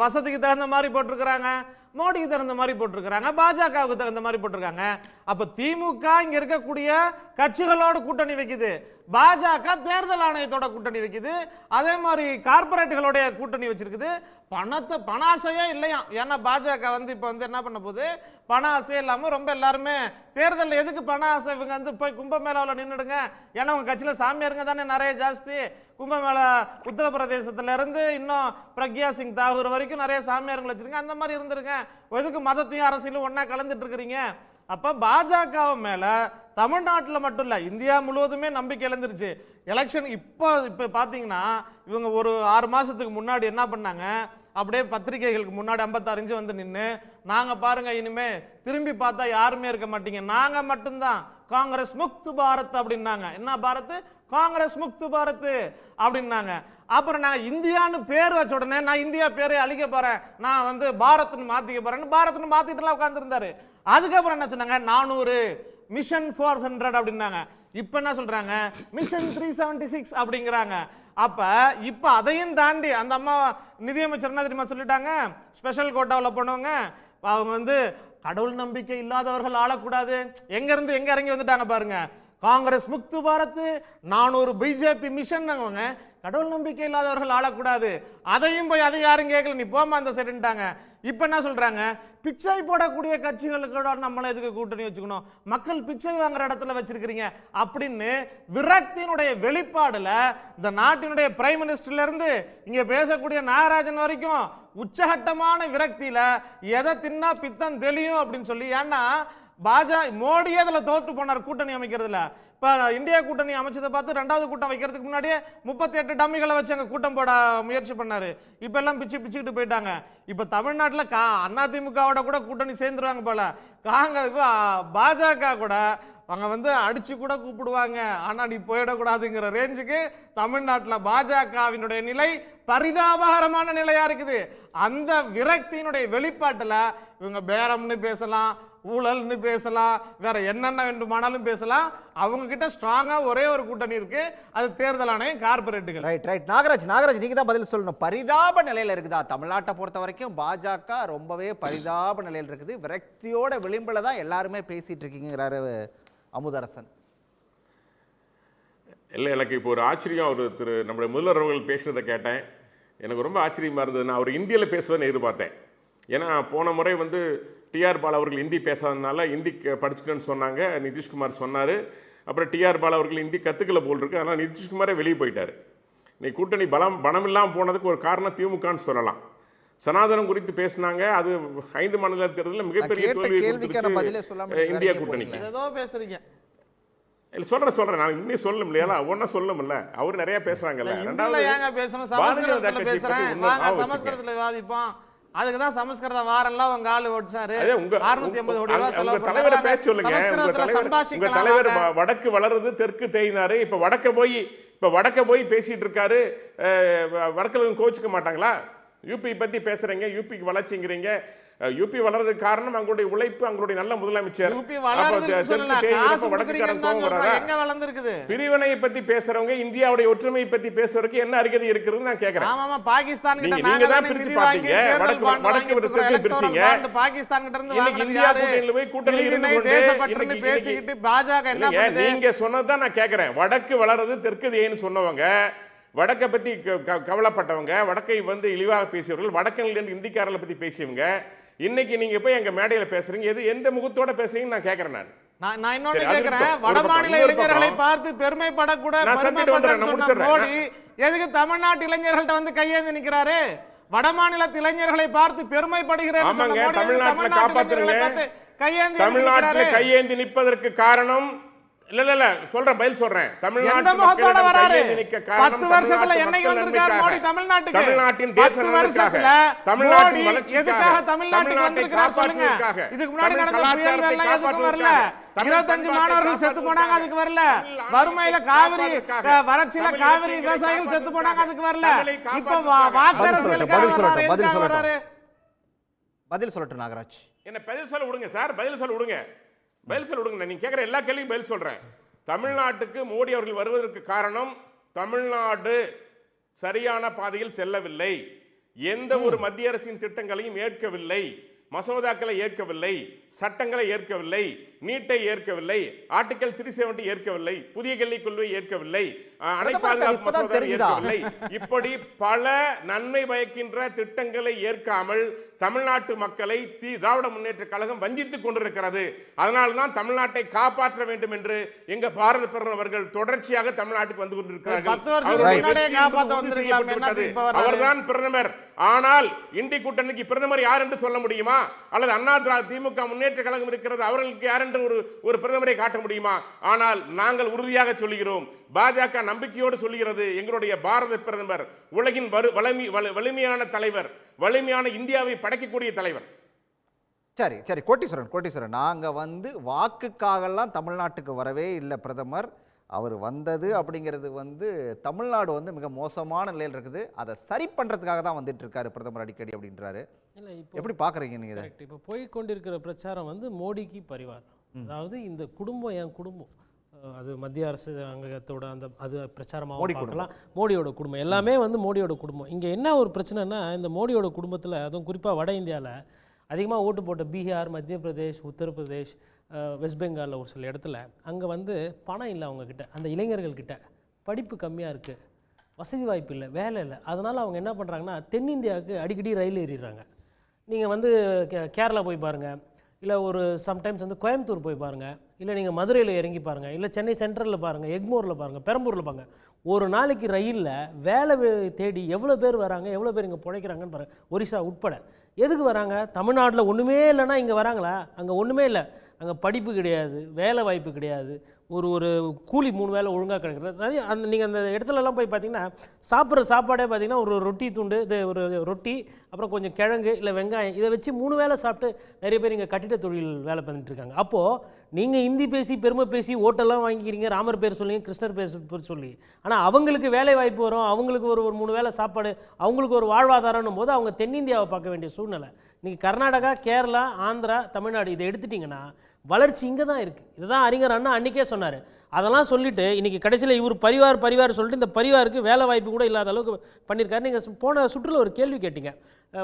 வசதிக்கு தகுந்த மாதிரி போட்டிருக்கிறாங்க? மோடிக்கு தகுந்த மாதிரி போட்டிருக்கிறாங்க, பாஜகவுக்கு தகுந்த மாதிரி போட்டிருக்காங்க. அப்ப திமுக இங்க இருக்கக்கூடிய கட்சிகளோட கூட்டணி வைக்குது, பாஜக தேர்தல் ஆணையத்தோட கூட்டணி வைக்குது, அதே மாதிரி கார்பரேட்டுகளோட கூட்டணி வச்சிருக்குது. பண ஆசையே இல்லையா? ஏன்னா பாஜக வந்து இப்ப வந்து என்ன பண்ண போகுது, பண ஆசையே இல்லாம ரொம்ப எல்லாருமே தேர்தல் எதுக்கு பண ஆசை? இவங்க வந்து போய் கும்பமேளாவில் நின்றுடுங்க, ஏன்னா உங்க கட்சியில சாமியாருங்க தானே நிறைய ஜாஸ்தி. கும்பமேளா உத்தரப்பிரதேசத்துல இருந்து இன்னும் பிரக்யா சிங் தாகூர் வரைக்கும் நிறைய சாமியாருங்களை வச்சிருங்க, அந்த மாதிரி இருந்துருங்க. எதுக்கு மதத்தையும் அரசியலும் ஒன்னா கலந்துட்டு இருக்கிறீங்க? அப்ப பாஜக மேல தமிழ்நாட்டில் மட்டும் இல்ல இந்தியா முழுவதுமே நம்பிக்கை இழந்துருச்சு. எலெக்ஷன் இப்போ பாத்தீங்கன்னா இவங்க ஒரு 6 மாசத்துக்கு முன்னாடி என்ன பண்ணாங்க, அப்படியே பத்திரிகைகளுக்கு முன்னாடி 56 இன்ச்சு வந்து நின்று, நாங்க பாருங்க இனிமே திரும்பி பார்த்தா யாருமே இருக்க மாட்டீங்க, நாங்க மட்டும்தான் காங்கிரஸ் முக்து பாரத் அப்படின்னாங்க. என்ன பாரத்? காங்கிரஸ் முக்து பாரத் அப்படின்னாங்க. அப்புறம் நான் இந்தியான்னு பேர் வச்ச உடனே நான் இந்தியா பேரை அழிக்க போறேன், நான் வந்து பாரத்னு மாத்திக்க போறேன்னு பாரத்னு மாத்திட்டுலாம் உட்கார்ந்து இருந்தாரு. அதுக்கப்புறம் என்ன சொன்னாங்க, 400 மிஷன் 400 அப்படின்னாங்க. இப்ப என்ன சொல்றாங்க, மிஷன் 376 அப்படிங்கிறாங்க. அப்ப இப்ப அதையும் தாண்டி அந்த அம்மா நிதியமைச்சர் என்ன தெரியுமா சொல்லிட்டாங்க, ஸ்பெஷல் கோட்டாவில் போனவங்க அவங்க வந்து கடவுள் நம்பிக்கை இல்லாதவர்கள் ஆளக்கூடாது. எங்க இருந்து எங்க இறங்கி வந்துட்டாங்க பாருங்க. காங்கிரஸ் முக்து பாரத், 400 பிஜேபி மிஷன், கடவுள் நம்பிக்கை இல்லாதவர்கள் ஆளக்கூடாது. அதையும் போய் அதை யாரும் கேட்கல, நீ போமா அந்த சைடுட்டாங்க. இப்ப என்ன சொல்றாங்க, பிச்சை போடக்கூடிய கட்சிகளுக்கு நம்மள எதுக்கு கூட்டணி வச்சுக்கணும், மக்கள் பிச்சை வாங்குற இடத்துல வச்சிருக்கிறீங்க அப்படின்னு விரக்தியினுடைய வெளிப்பாடுல இந்த நாட்டினுடைய பிரைம் மினிஸ்டர்ல இருந்து இங்க பேசக்கூடிய நாகராஜன் வரைக்கும் உச்சகட்டமான விரக்தியில எதை தின்னா பித்தம் தெளியும் அப்படின்னு சொல்லி. ஏன்னா மோடியே அதில் தோற்று போனார் கூட்டணி அமைக்கிறதுல. இப்போ இந்தியா கூட்டணி அமைச்சதை பார்த்து 2வது கூட்டம் வைக்கிறதுக்கு முன்னாடியே 38 டம்மிகளை வச்சு அங்கே கூட்டம் போட முயற்சி பண்ணாரு. இப்போ எல்லாம் பிச்சுக்கிட்டு போயிட்டாங்க. இப்போ தமிழ்நாட்டில் அதிமுகவோட கூட கூட்டணி சேர்ந்துருவாங்க போல. பாஜக கூட அவங்க வந்து அடிச்சு கூட கூப்பிடுவாங்க, ஆனா நீ போயிடக்கூடாதுங்கிற ரேஞ்சுக்கு தமிழ்நாட்டில் பாஜகவினுடைய நிலை பரிதாபகரமான நிலையா இருக்குது. அந்த விரக்தியினுடைய வெளிப்பாட்டுல இவங்க பேரம்னு பேசலாம், ஊழல்னு பேசலாம், வேற என்னென்ன வேண்டுமானாலும் பேசலாம். அவங்க கிட்ட ஸ்ட்ராங்கா ஒரே ஒரு கூட்டணி இருக்கு, அது தேர்தல் ஆணையம், கார்பரேட்டுகள். ரைட் நாகராஜ் நீங்க தான் பதில் சொல்லணும். பரிதாப நிலையில இருக்குதா தமிழ்நாட்டை பொறுத்த வரைக்கும்? பாஜக ரொம்பவே பரிதாப நிலையில் இருக்குது, விரக்தியோட விளிம்புல தான் எல்லாருமே பேசிட்டு இருக்கீங்கிறாரு அமுதரசன். இல்லை, எனக்கு இப்போ ஒரு ஆச்சரியம், நம்முடைய முதல்வர் அவர்கள் பேசுனதை கேட்டேன், எனக்கு ரொம்ப ஆச்சரியமாக இருந்தது. நான் அவர் ஹிந்தியில் பேசுவேன்னு எதிர்பார்த்தேன். ஏன்னா போன முறை வந்து டிஆர் பால் அவர்கள் ஹிந்தி பேசாததுனால ஹிந்தி படிச்சுக்கணும்னு சொன்னாங்க, நிதிஷ்குமார் சொன்னார். அப்புறம் டிஆர் பால் அவர்கள் ஹிந்தி கற்றுக்கல போல் இருக்கு, ஆனால் நிதிஷ்குமாரே வெளியே போயிட்டார். நீ கூட்டணி பணம் இல்லாமல் போனதுக்கு ஒரு காரணம் திமுகன்னு சொல்லலாம். சனாதனம் குறித்து பேசினாங்க, அது 5 மாநில தேர்தலில் மிகப்பெரிய தோல்வி இந்தியா கூட்டணிக்கு. ஏதோ பேசுறீங்க. இல்லை சொல்கிறேன் நான் இன்னும் சொல்லும் இல்லையா, ஒன்றா சொல்லும்ல, அவர் நிறைய பேசுகிறாங்கல்ல. சமஸ்கிருதத்தில் விவாதிப்போம், அதுக்கு தான் சமஸ்கிருத வாரெல்லாம் உங்க ஆளு ஓடிச்சாரு. 650 கோடி உங்க தலைவரை பேச சொல்லுங்க. உங்க தலைவர் வடக்கு வளருது தெற்கு தேயினாரு, இப்ப வடக்க போய் பேசிட்டு இருக்காரு. வடக்கில் கோச்சுக்க மாட்டாங்களா? யூபி பத்தி பேசுறீங்க, யூபிக்கு வளர்ச்சிங்கிறீங்க, யூபி வளர்றதுக்கு காரணம் அவங்களுடைய உழைப்பு, அவங்களுடைய நல்ல முதலமைச்சர். யூபி வளர்றதுன்னு சொல்லல, காசு வடக்குக்காரன் கோவம் கொடுக்குறீங்கன்னு வராதா? எங்க வளர்ந்திருக்குது? பிரிவினையை பத்தி பேசுறவங்க இந்தியாவுடைய ஒற்றுமையை பத்தி பேசுறதுக்கு என்ன அருகதை இருக்குதுன்னு நான் கேக்குறேன். ஆமாமா, பாகிஸ்தான் கிட்ட நீங்க தான் பிரிச்சு பாத்தீங்க, வடக்கு தெற்கு பிரிச்சீங்க. பாகிஸ்தான் கிட்ட இருந்து இன்னைக்கு இந்தியா கூட்டணியில போய் கூட்டணியில இருந்து கொண்டு பேசிக்கிட்டு பாஜக என்ன பண்ணுது? நீங்க சொன்னதான் நான் கேக்குறேன். வடக்கு வளருது தெற்கு ஏன்னு சொன்னவங்க, வடக்கை பத்தி கவலைப்பட்டவங்க, வடக்கை இழிவாக பேசியவர்கள், வடக்கில் இந்திக்காரர்களை பத்தி பேசியவங்க, இன்னைக்கு நீங்க போய் எங்க மேடையில பேசுறீங்க. எந்த முகத்தோட பேசுறீங்கன்னு நான் கேக்குறேன். நான் இன்னொன்னு கேக்குறேன், வடமாநில இளைஞர்களை பார்த்து பெருமைப்படக்கூட மோடி எதுக்கு தமிழ்நாட்டு இளைஞர்கள்ட்ட வந்து கையேந்தி நிக்கிறாரு? வடமாநில இளைஞர்களை பார்த்து பெருமைப்படுகிறேன். தமிழ்நாட்டில் கையேந்தி நிற்பதற்கு காரணம் இல்ல சொல்றேன், பதில் சொல்றேன். தமிழ்நாட்டின் தேச நலனுக்காக, தமிழ்நாட்டின் வளர்ச்சிக்காக, தமிழ்நாட்டை காப்பாற்றுவதற்காக, கலாச்சாரத்தை காப்பாற்றுவதற்காக 25 மாணவர்கள் செத்து போனாங்க, அதுக்கு வரல. வறுமையில காவிரி வறட்சியில காவிரி விவசாயிகள் செத்து போனாங்க, அதுக்கு வரல. இப்ப பதில் சொல்லட்டும் நாகராஜ். என்ன பதில் சொல்ல விடுங்க சார், பதில் சொல்ல விடுங்க. நீங்க கேட்குற எல்லா கேள்வியும் பதில் சொல்றேன். தமிழ்நாட்டுக்கு மோடி அவர்கள் வருவதற்கு காரணம், தமிழ்நாடு சரியான பாதையில் செல்லவில்லை, எந்த ஒரு மத்திய அரசின் திட்டங்களையும் ஏற்கவில்லை, மசோதாக்களை ஏற்கவில்லை, சட்டங்களை ஏற்கவில்லை, நீட்டை ஏற்கவில்லை, ஆர்டிகல் 370 ஏற்கவில்லை, புதிய கல்விக் கொள்கை ஏற்கவில்லை, அணை பாதுகாப்பு மசோதா ஏற்கவில்லை. இப்படி பல நன்மை பயக்கின்ற திட்டங்களை ஏற்காமல் தமிழ்நாட்டு மக்களை திராவிட முன்னேற்ற கழகம் வஞ்சித்துக் கொண்டிருக்கிறது. அதனால்தான் தமிழ்நாட்டை காப்பாற்ற வேண்டும் என்று எங்க பாரத பிரதமர் அவர்கள் தொடர்ச்சியாக தமிழ்நாட்டுக்கு வந்து கொண்டிருக்கிறார்கள். அவர்தான் பிரதமர். ஆனால் இண்டி கூட்டணிக்கு பிரதமர் யார் என்று சொல்ல முடியுமா? அல்லது அண்ணா திமுக முன்னேற்ற கழகம் இருக்கிறது, அவர்களுக்கு யார் என்று ஒரு பிரதமரை காட்ட முடியுமா? ஆனால் நாங்கள் உறுதியாக சொல்லுகிறோம், பாஜக நம்பிக்கையோடு சொல்லுகிறது, எங்களுடைய பாரத பிரதமர் உலகின் வலிமையான தலைவர், வலிமையான இந்தியாவை படைக்கக்கூடிய தலைவர். சரி கோட்டீஸ்வரன், நாங்கள் வாக்குக்காகலாம் தமிழ்நாட்டுக்கு வரவே இல்லை பிரதமர். அவர் வந்தது அப்படிங்கிறது தமிழ்நாடு மிக மோசமான நிலையில் இருக்குது, அதை சரி பண்ணுறதுக்காக தான் வந்துட்டு இருக்காரு பிரதமர் அடிக்கடி அப்படின்றாரு. இல்லை, இப்போ எப்படி பார்க்குறீங்க நீங்கள்? இப்போ போய் கொண்டிருக்கிற பிரச்சாரம் மோடிக்கு பரிவார், அதாவது இந்த குடும்பம் என் குடும்பம், அது மத்திய அரசு அங்கத்தோட அது பிரச்சாரமாக பார்க்கலாம். மோடியோட குடும்பம் எல்லாமே மோடியோட குடும்பம். இங்கே என்ன ஒரு பிரச்சனைனா, இந்த மோடியோட குடும்பத்தில், அதுவும் குறிப்பாக வட இந்தியாவில் அதிகமாக ஓட்டு போட்ட பீகார், மத்திய பிரதேஷ், உத்தரப்பிரதேஷ், வெஸ்ட் பெங்காலில் ஒரு சில இடத்துல அங்கே பணம் இல்லை அவங்கக்கிட்ட, அந்த இளைஞர்கள்கிட்ட படிப்பு கம்மியாக இருக்குது, வசதி வாய்ப்பு இல்லை, வேலை இல்லை. அதனால் அவங்க என்ன பண்ணுறாங்கன்னா, தென்னிந்தியாவுக்கு அடிக்கடி ரயில் ஏறிடுறாங்க. நீங்கள் கேரளா போய் பாருங்கள், இல்லை ஒரு சம்டைம்ஸ் கோயம்புத்தூர் போய் பாருங்கள், இல்லை நீங்கள் மதுரையில் இறங்கி பாருங்கள், இல்லை சென்னை சென்ட்ரலில் பாருங்கள், எக்மோரில் பாருங்கள், பெரம்பூரில் பாருங்கள். ஒரு நாளைக்கு ரயிலில் வேலை தேடி எவ்வளோ பேர் வராங்க, எவ்வளோ பேர் இங்கே பிழைக்கிறாங்கன்னு பாருங்கள், ஒரிசா உட்பட. எதுக்கு வராங்க? தமிழ்நாட்டில் ஒன்றுமே இல்லைன்னா இங்கே வராங்களா? அங்கே ஒன்றுமே இல்லை, அங்கே படிப்பு கிடையாது, வேலை வாய்ப்பு கிடையாது, ஒரு கூலி 3 வேளை ஒழுங்காக கிடைக்கிறது நிறைய. நீங்கள் அந்த இடத்துலலாம் போய் பார்த்தீங்கன்னா, சாப்பிட்ற சாப்பாடே பார்த்தீங்கன்னா ஒரு ரொட்டி துண்டு, இது ஒரு ரொட்டி, அப்புறம் கொஞ்சம் கிழங்கு இல்லை வெங்காயம், இதை வச்சு 3 வேளை சாப்பிட்டு நிறைய பேர் இங்கே கட்டிட தொழில் வேலை பண்ணிட்டு இருக்காங்க. அப்போது நீங்கள் ஹிந்தி பேசி பெருமை பேசி ஓட்டெல்லாம் வாங்கிக்கிறீங்க, ராமர் பேர் சொல்லிங்க, கிருஷ்ணர் பேர் சொல்லி, ஆனால் அவங்களுக்கு வேலை வாய்ப்பு வரும், அவங்களுக்கு ஒரு 3 வேளை சாப்பாடு, அவங்களுக்கு ஒரு வாழ்வாதாரம்னும் போது அவங்க தென்னிந்தியாவை பார்க்க வேண்டிய சூழ்நிலை. நீங்கள் கர்நாடகா, கேரளா, ஆந்திரா, தமிழ்நாடு இதை எடுத்துட்டிங்கன்னா வளர்ச்சி இங்கே தான் இருக்குது. இதுதான் அறிஞர் அண்ணா அன்றைக்கே சொன்னார். அதெல்லாம் சொல்லிவிட்டு இன்றைக்கி கடைசியில் இவர் பரிவார் சொல்லிட்டு இந்த பரிவாருக்கு வேலை வாய்ப்பு கூட இல்லாத அளவுக்கு பண்ணியிருக்காரு. நீங்கள் போன சுற்றில் ஒரு கேள்வி கேட்டீங்க,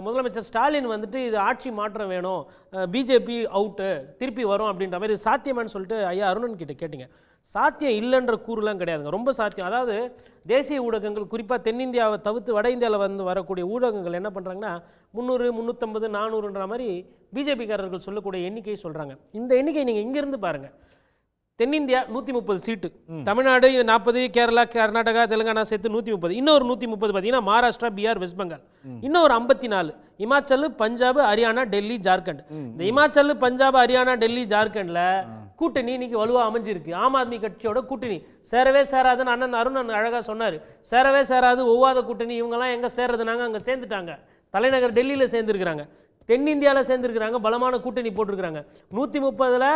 முதலமைச்சர் ஸ்டாலின் இது ஆட்சி மாற்றம் வேணும், பிஜேபி அவுட்டு திருப்பி வரும் அப்படின்ற மாதிரி சாத்தியமானு சொல்லிட்டு ஐயா அருணன் கிட்ட கேட்டீங்க. சாத்தியம் இல்லைன்ற கூறுலாம் கிடையாதுங்க, ரொம்ப சாத்தியம். அதாவது தேசிய ஊடகங்கள் குறிப்பாக தென்னிந்தியாவை தவிர்த்து வட இந்தியாவில் வரக்கூடிய ஊடகங்கள் என்ன பண்ணுறாங்கன்னா 300, 350, 400ன்ற மாதிரி பிஜேபிக்காரர்கள் சொல்லக்கூடிய எண்ணிக்கையை சொல்கிறாங்க. இந்த எண்ணிக்கை நீங்கள் இங்கேருந்து பாருங்கள். தென்னிந்தியா 130 சீட்டு, தமிழ்நாடு 40, கேரளா, கர்நாடகா, தெலுங்கானா சேர்த்து 130, இன்னொரு 130 பார்த்தீங்கன்னா மகாராஷ்டிரா, பீகார், வெஸ்ட் பெங்கால், இன்னொரு 54 இமாச்சல், பஞ்சாப், ஹரியானா, டெல்லி, ஜார்க்கண்ட். இந்த இமாச்சல், பஞ்சாப், ஹரியானா, டெல்லி, ஜார்க்கண்டில் கூட்டணி இன்னைக்கு வலுவாக அமைஞ்சிருக்கு. ஆம் ஆத்மி கட்சியோட கூட்டணி சேரவே சேராதுன்னு அண்ணன் அருண் அழகாக சொன்னார். சேரவே சேராது, ஒவ்வாத கூட்டணி, இவங்கெல்லாம் எங்கே சேர்றது, நாங்கள் அங்கே சேர்ந்துட்டாங்க, தலைநகர் டெல்லியில் சேர்ந்துருக்கிறாங்க, தென்னிந்தியாவில் சேர்ந்துருக்கிறாங்க, பலமான கூட்டணி போட்டிருக்கிறாங்க. 130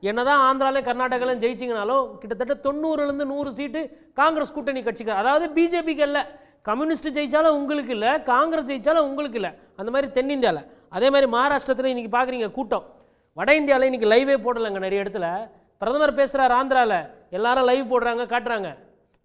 என்னதான் ஆந்திராலையும் கர்நாடகாலையும் ஜெயிச்சிங்கனாலும் கிட்டத்தட்ட 90லேருந்து 100 சீட்டு காங்கிரஸ் கூட்டணி கட்சிக்கு, அதாவது பிஜேபிக்கு அல்ல, கம்யூனிஸ்ட் ஜெயிச்சாலும் உங்களுக்கு இல்லை, காங்கிரஸ் ஜெயிச்சாலும் உங்களுக்கு இல்லை. அந்த மாதிரி தென்னிந்தியாவில். அதே மாதிரி மகாராஷ்டிரத்தில் இன்றைக்கி பார்க்குறீங்க கூட்டம். வட இந்தியாவில் இன்றைக்கி லைவே போடலைங்க. நிறைய இடத்துல பிரதமர் பேசுகிறார், ஆந்திராவில் எல்லாரும் லைவ் போடுறாங்க, காட்டுறாங்க.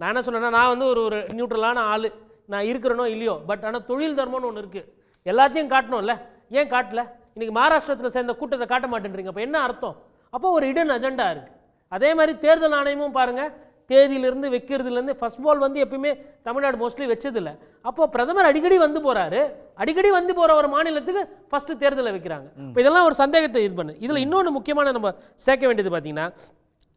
நான் என்ன சொல்கிறேன்னா, நான் வந்து ஒரு நியூட்ரலான ஆள், நான் இருக்கிறனோ இல்லையோ, பட் ஆனால் தொழில் தர்மம்னு ஒன்று இருக்குது, எல்லாத்தையும் காட்டணும்ல. ஏன் காட்டல? இன்றைக்கி மகாராஷ்டிரத்தில் சேர்ந்த கூட்டத்தை காட்ட மாட்டேன்றீங்க. அப்போ என்ன அர்த்தம்? அப்போ ஒரு இடன் அஜெண்டா இருக்குது. அதே மாதிரி தேர்தல் ஆணையமும் பாருங்கள், தேதியிலிருந்து வைக்கிறதுலேருந்து ஃபர்ஸ்ட் பால் வந்து எப்பயுமே தமிழ்நாடு மோஸ்ட்லி வச்சதில்லை. அப்போது பிரதமர் அடிக்கடி வந்து போகிறாரு, அடிக்கடி வந்து போகிற ஒரு மாநிலத்துக்கு ஃபஸ்ட்டு தேர்தலை வைக்கிறாங்க. இப்போ இதெல்லாம் ஒரு சந்தேகத்தை இது பண்ணு. இதில் இன்னொன்று முக்கியமான நம்ம சேர்க்க வேண்டியது பார்த்தீங்கன்னா,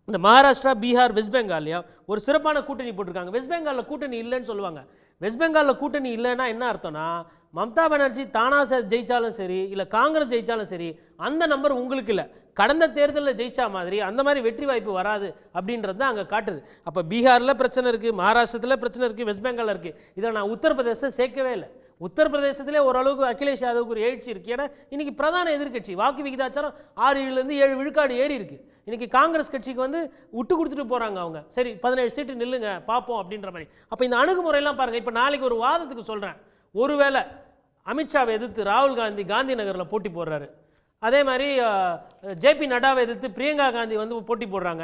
இந்த மகாராஷ்டிரா, பீகார், வெஸ்ட் பெங்கால்லையும் ஒரு சிறப்பான கூட்டணி போட்டிருக்காங்க. வெஸ்ட் பெங்காலில் கூட்டணி இல்லைன்னு சொல்லுவாங்க. வெஸ்ட் பெங்காலில் கூட்டணி இல்லைன்னா என்ன அர்த்தம்னா, மம்தா பானர்ஜி தானாக ஜெயிச்சாலும் சரி, இல்லை காங்கிரஸ் ஜெயிச்சாலும் சரி, அந்த நம்பர் உங்களுக்கு இல்லை. கடந்த தேர்தலில் ஜெயிச்சா மாதிரி அந்த மாதிரி வெற்றி வாய்ப்பு வராது அப்படின்றது தான் அங்கே காட்டுது. அப்போ பீகாரில் பிரச்சனை இருக்குது, மகாராஷ்டிரத்தில் பிரச்சனை இருக்குது, வெஸ்ட் பெங்காலில் இருக்குது. இதில் நான் உத்தரப்பிரதேசத்தை சேர்க்கவே இல்லை. உத்தரப்பிரதேசத்திலே ஓரளவுக்கு அகிலேஷ் யாதவுக்கு ஒரு எழுச்சி இருக்குது. ஏன்னா இன்றைக்கி பிரதான எதிர்க்கட்சி, வாக்கு விகிதாச்சாரம் 6-7 விழுக்காடு ஏறி இருக்குது. இன்றைக்கி காங்கிரஸ் கட்சிக்கு வந்து விட்டு கொடுத்துட்டு போகிறாங்க அவங்க. சரி 17 சீட்டு நில்லுங்க பார்ப்போம் அப்படின்ற மாதிரி. அப்போ இந்த அணுகுமுறையெல்லாம் பாருங்கள். இப்போ நாளைக்கு ஒரு வாதத்துக்கு சொல்கிறேன், ஒருவேளை அமித்ஷாவை எதிர்த்து ராகுல் காந்தி காந்தி நகரில் போட்டி போடுறாரு, அதே மாதிரி ஜேபி நட்டாவை எதிர்த்து பிரியங்கா காந்தி வந்து போட்டி போடுறாங்க,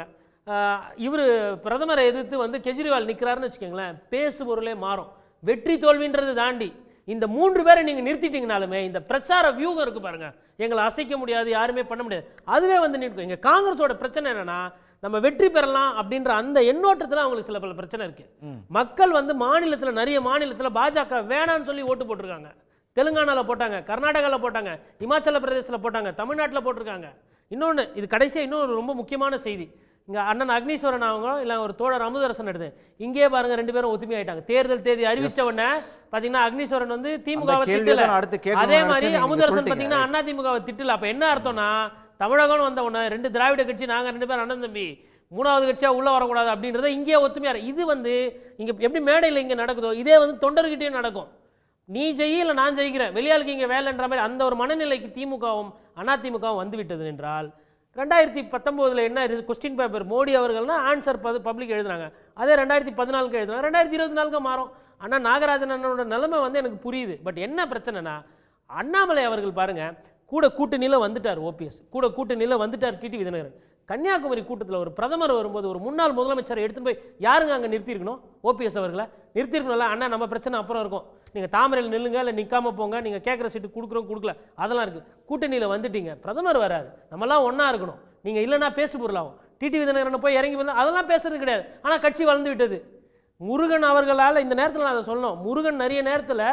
இவர் பிரதமரை எதிர்த்து வந்து கெஜ்ரிவால் நிற்கிறாருன்னு வச்சுக்கோங்களேன், பேசு பொருளே மாறும். வெற்றி தோல்வின்றது தாண்டி இந்த 3 பேரை நீங்கள் நிறுத்திட்டீங்கனாலுமே இந்த பிரச்சார வியூகம் இருக்குது பாருங்கள், எங்களை அசைக்க முடியாது, யாருமே பண்ண முடியாது, அதுவே வந்து நிற்கும். இங்கே காங்கிரஸோட பிரச்சனை என்னென்னா, நம்ம வெற்றி பெறலாம் அப்படின்ற அந்த எண்ணோட்டத்தில் அவங்களுக்கு சில பல பிரச்சனை இருக்குது. மக்கள் வந்து மாநிலத்தில், நிறைய மாநிலத்தில் பாஜக வேணான்னு சொல்லி ஓட்டு போட்டிருக்காங்க. தெலுங்கானாவில் போட்டாங்க, கர்நாடகாவில் போட்டாங்க, இமாச்சல பிரதேசத்தில் போட்டாங்க, தமிழ்நாட்டில் போட்டிருக்காங்க. இன்னொன்று, இது கடைசியாக இன்னொரு ரொம்ப முக்கியமான செய்தி. இங்கே அண்ணன் அக்னீஸ்வரன் அவங்க இல்லை ஒரு தோழர் அமுதரசன் எடுத்து இங்கே பாருங்க, 2 பேரும் ஒத்துமையாயிட்டாங்க. தேர்தல் தேதி அறிவித்த உடனே பார்த்தீங்கன்னா அக்னீஸ்வரன் வந்து திமுகவை திட்டல, அதே மாதிரி அமுதரசன் பார்த்தீங்கன்னா அண்ணா திமுகவை திட்டல. அப்போ என்ன அர்த்தம்னா, தமிழகம் வந்த உடனே 2 திராவிட கட்சி, நாங்கள் 2 பேரும் அண்ணன் தம்பி, 3வது கட்சியாக உள்ளே வரக்கூடாது அப்படின்றத இங்கே ஒத்துமையாக. இது வந்து இங்கே எப்படி மேடையில் இங்கே நடக்குதோ இதே வந்து தொண்டர்கிட்டே நடக்கும். நீ ஜெயி இல்லை நான் ஜெயிக்கிறேன், வெளியாளுக்கு இங்கே வேலைன்ற மாதிரி அந்த ஒரு மனநிலைக்கு திமுகவும் அதிமுகவும் வந்து விட்டது என்றால், 2019 என்ன கொஸ்டின் பேப்பர் மோடி அவர்கள்னா ஆன்சர் பப்ளிக் எழுதுனாங்க, அதே 2014 எழுதுனாங்க, 2024 மாறும். ஆனால் நாகராஜன் அண்ணனோட நிலைமை வந்து எனக்கு புரியுது. பட் என்ன பிரச்சனைனா, அண்ணாமலை அவர்கள் பாருங்க, கூட கூட்டணியில் வந்துட்டார் ஓபிஎஸ், கூட கூட்டணியில் வந்துட்டார் டிடிவி தினகரன். கன்னியாகுமரி கூட்டத்தில் ஒரு பிரதமர் வரும்போது ஒரு முன்னாள் முதலமைச்சரை எடுத்துன்னு போய் யாருங்க அங்கே நிறுத்தியிருக்கணும்? ஓபிஎஸ் அவர்களை நிறுத்திருக்கணும்ல. அண்ணா நம்ம பிரச்சனை அப்புறம் இருக்கும், நீங்கள் தாமரையில் நில்லுங்க, இல்லை நிற்காம போங்க, நீங்கள் கேட்குற சீட்டு கொடுக்குறோம் கொடுக்கல அதெல்லாம் இருக்குது. கூட்டணியில் வந்துட்டீங்க, பிரதமர் வராரு, நம்மலாம் ஒன்றா இருக்கணும், நீங்கள் இல்லைன்னா பேசு பொருளாகும். டிடிவி தினகரனை போய் இறங்கி வந்து அதெல்லாம் பேசுறது கிடையாது. ஆனால் கட்சி வளர்ந்து விட்டது. முருகன் அவர்களால் இந்த நேரத்தில் நான் அதை சொல்லணும், முருகன் நிறைய நேரத்தில்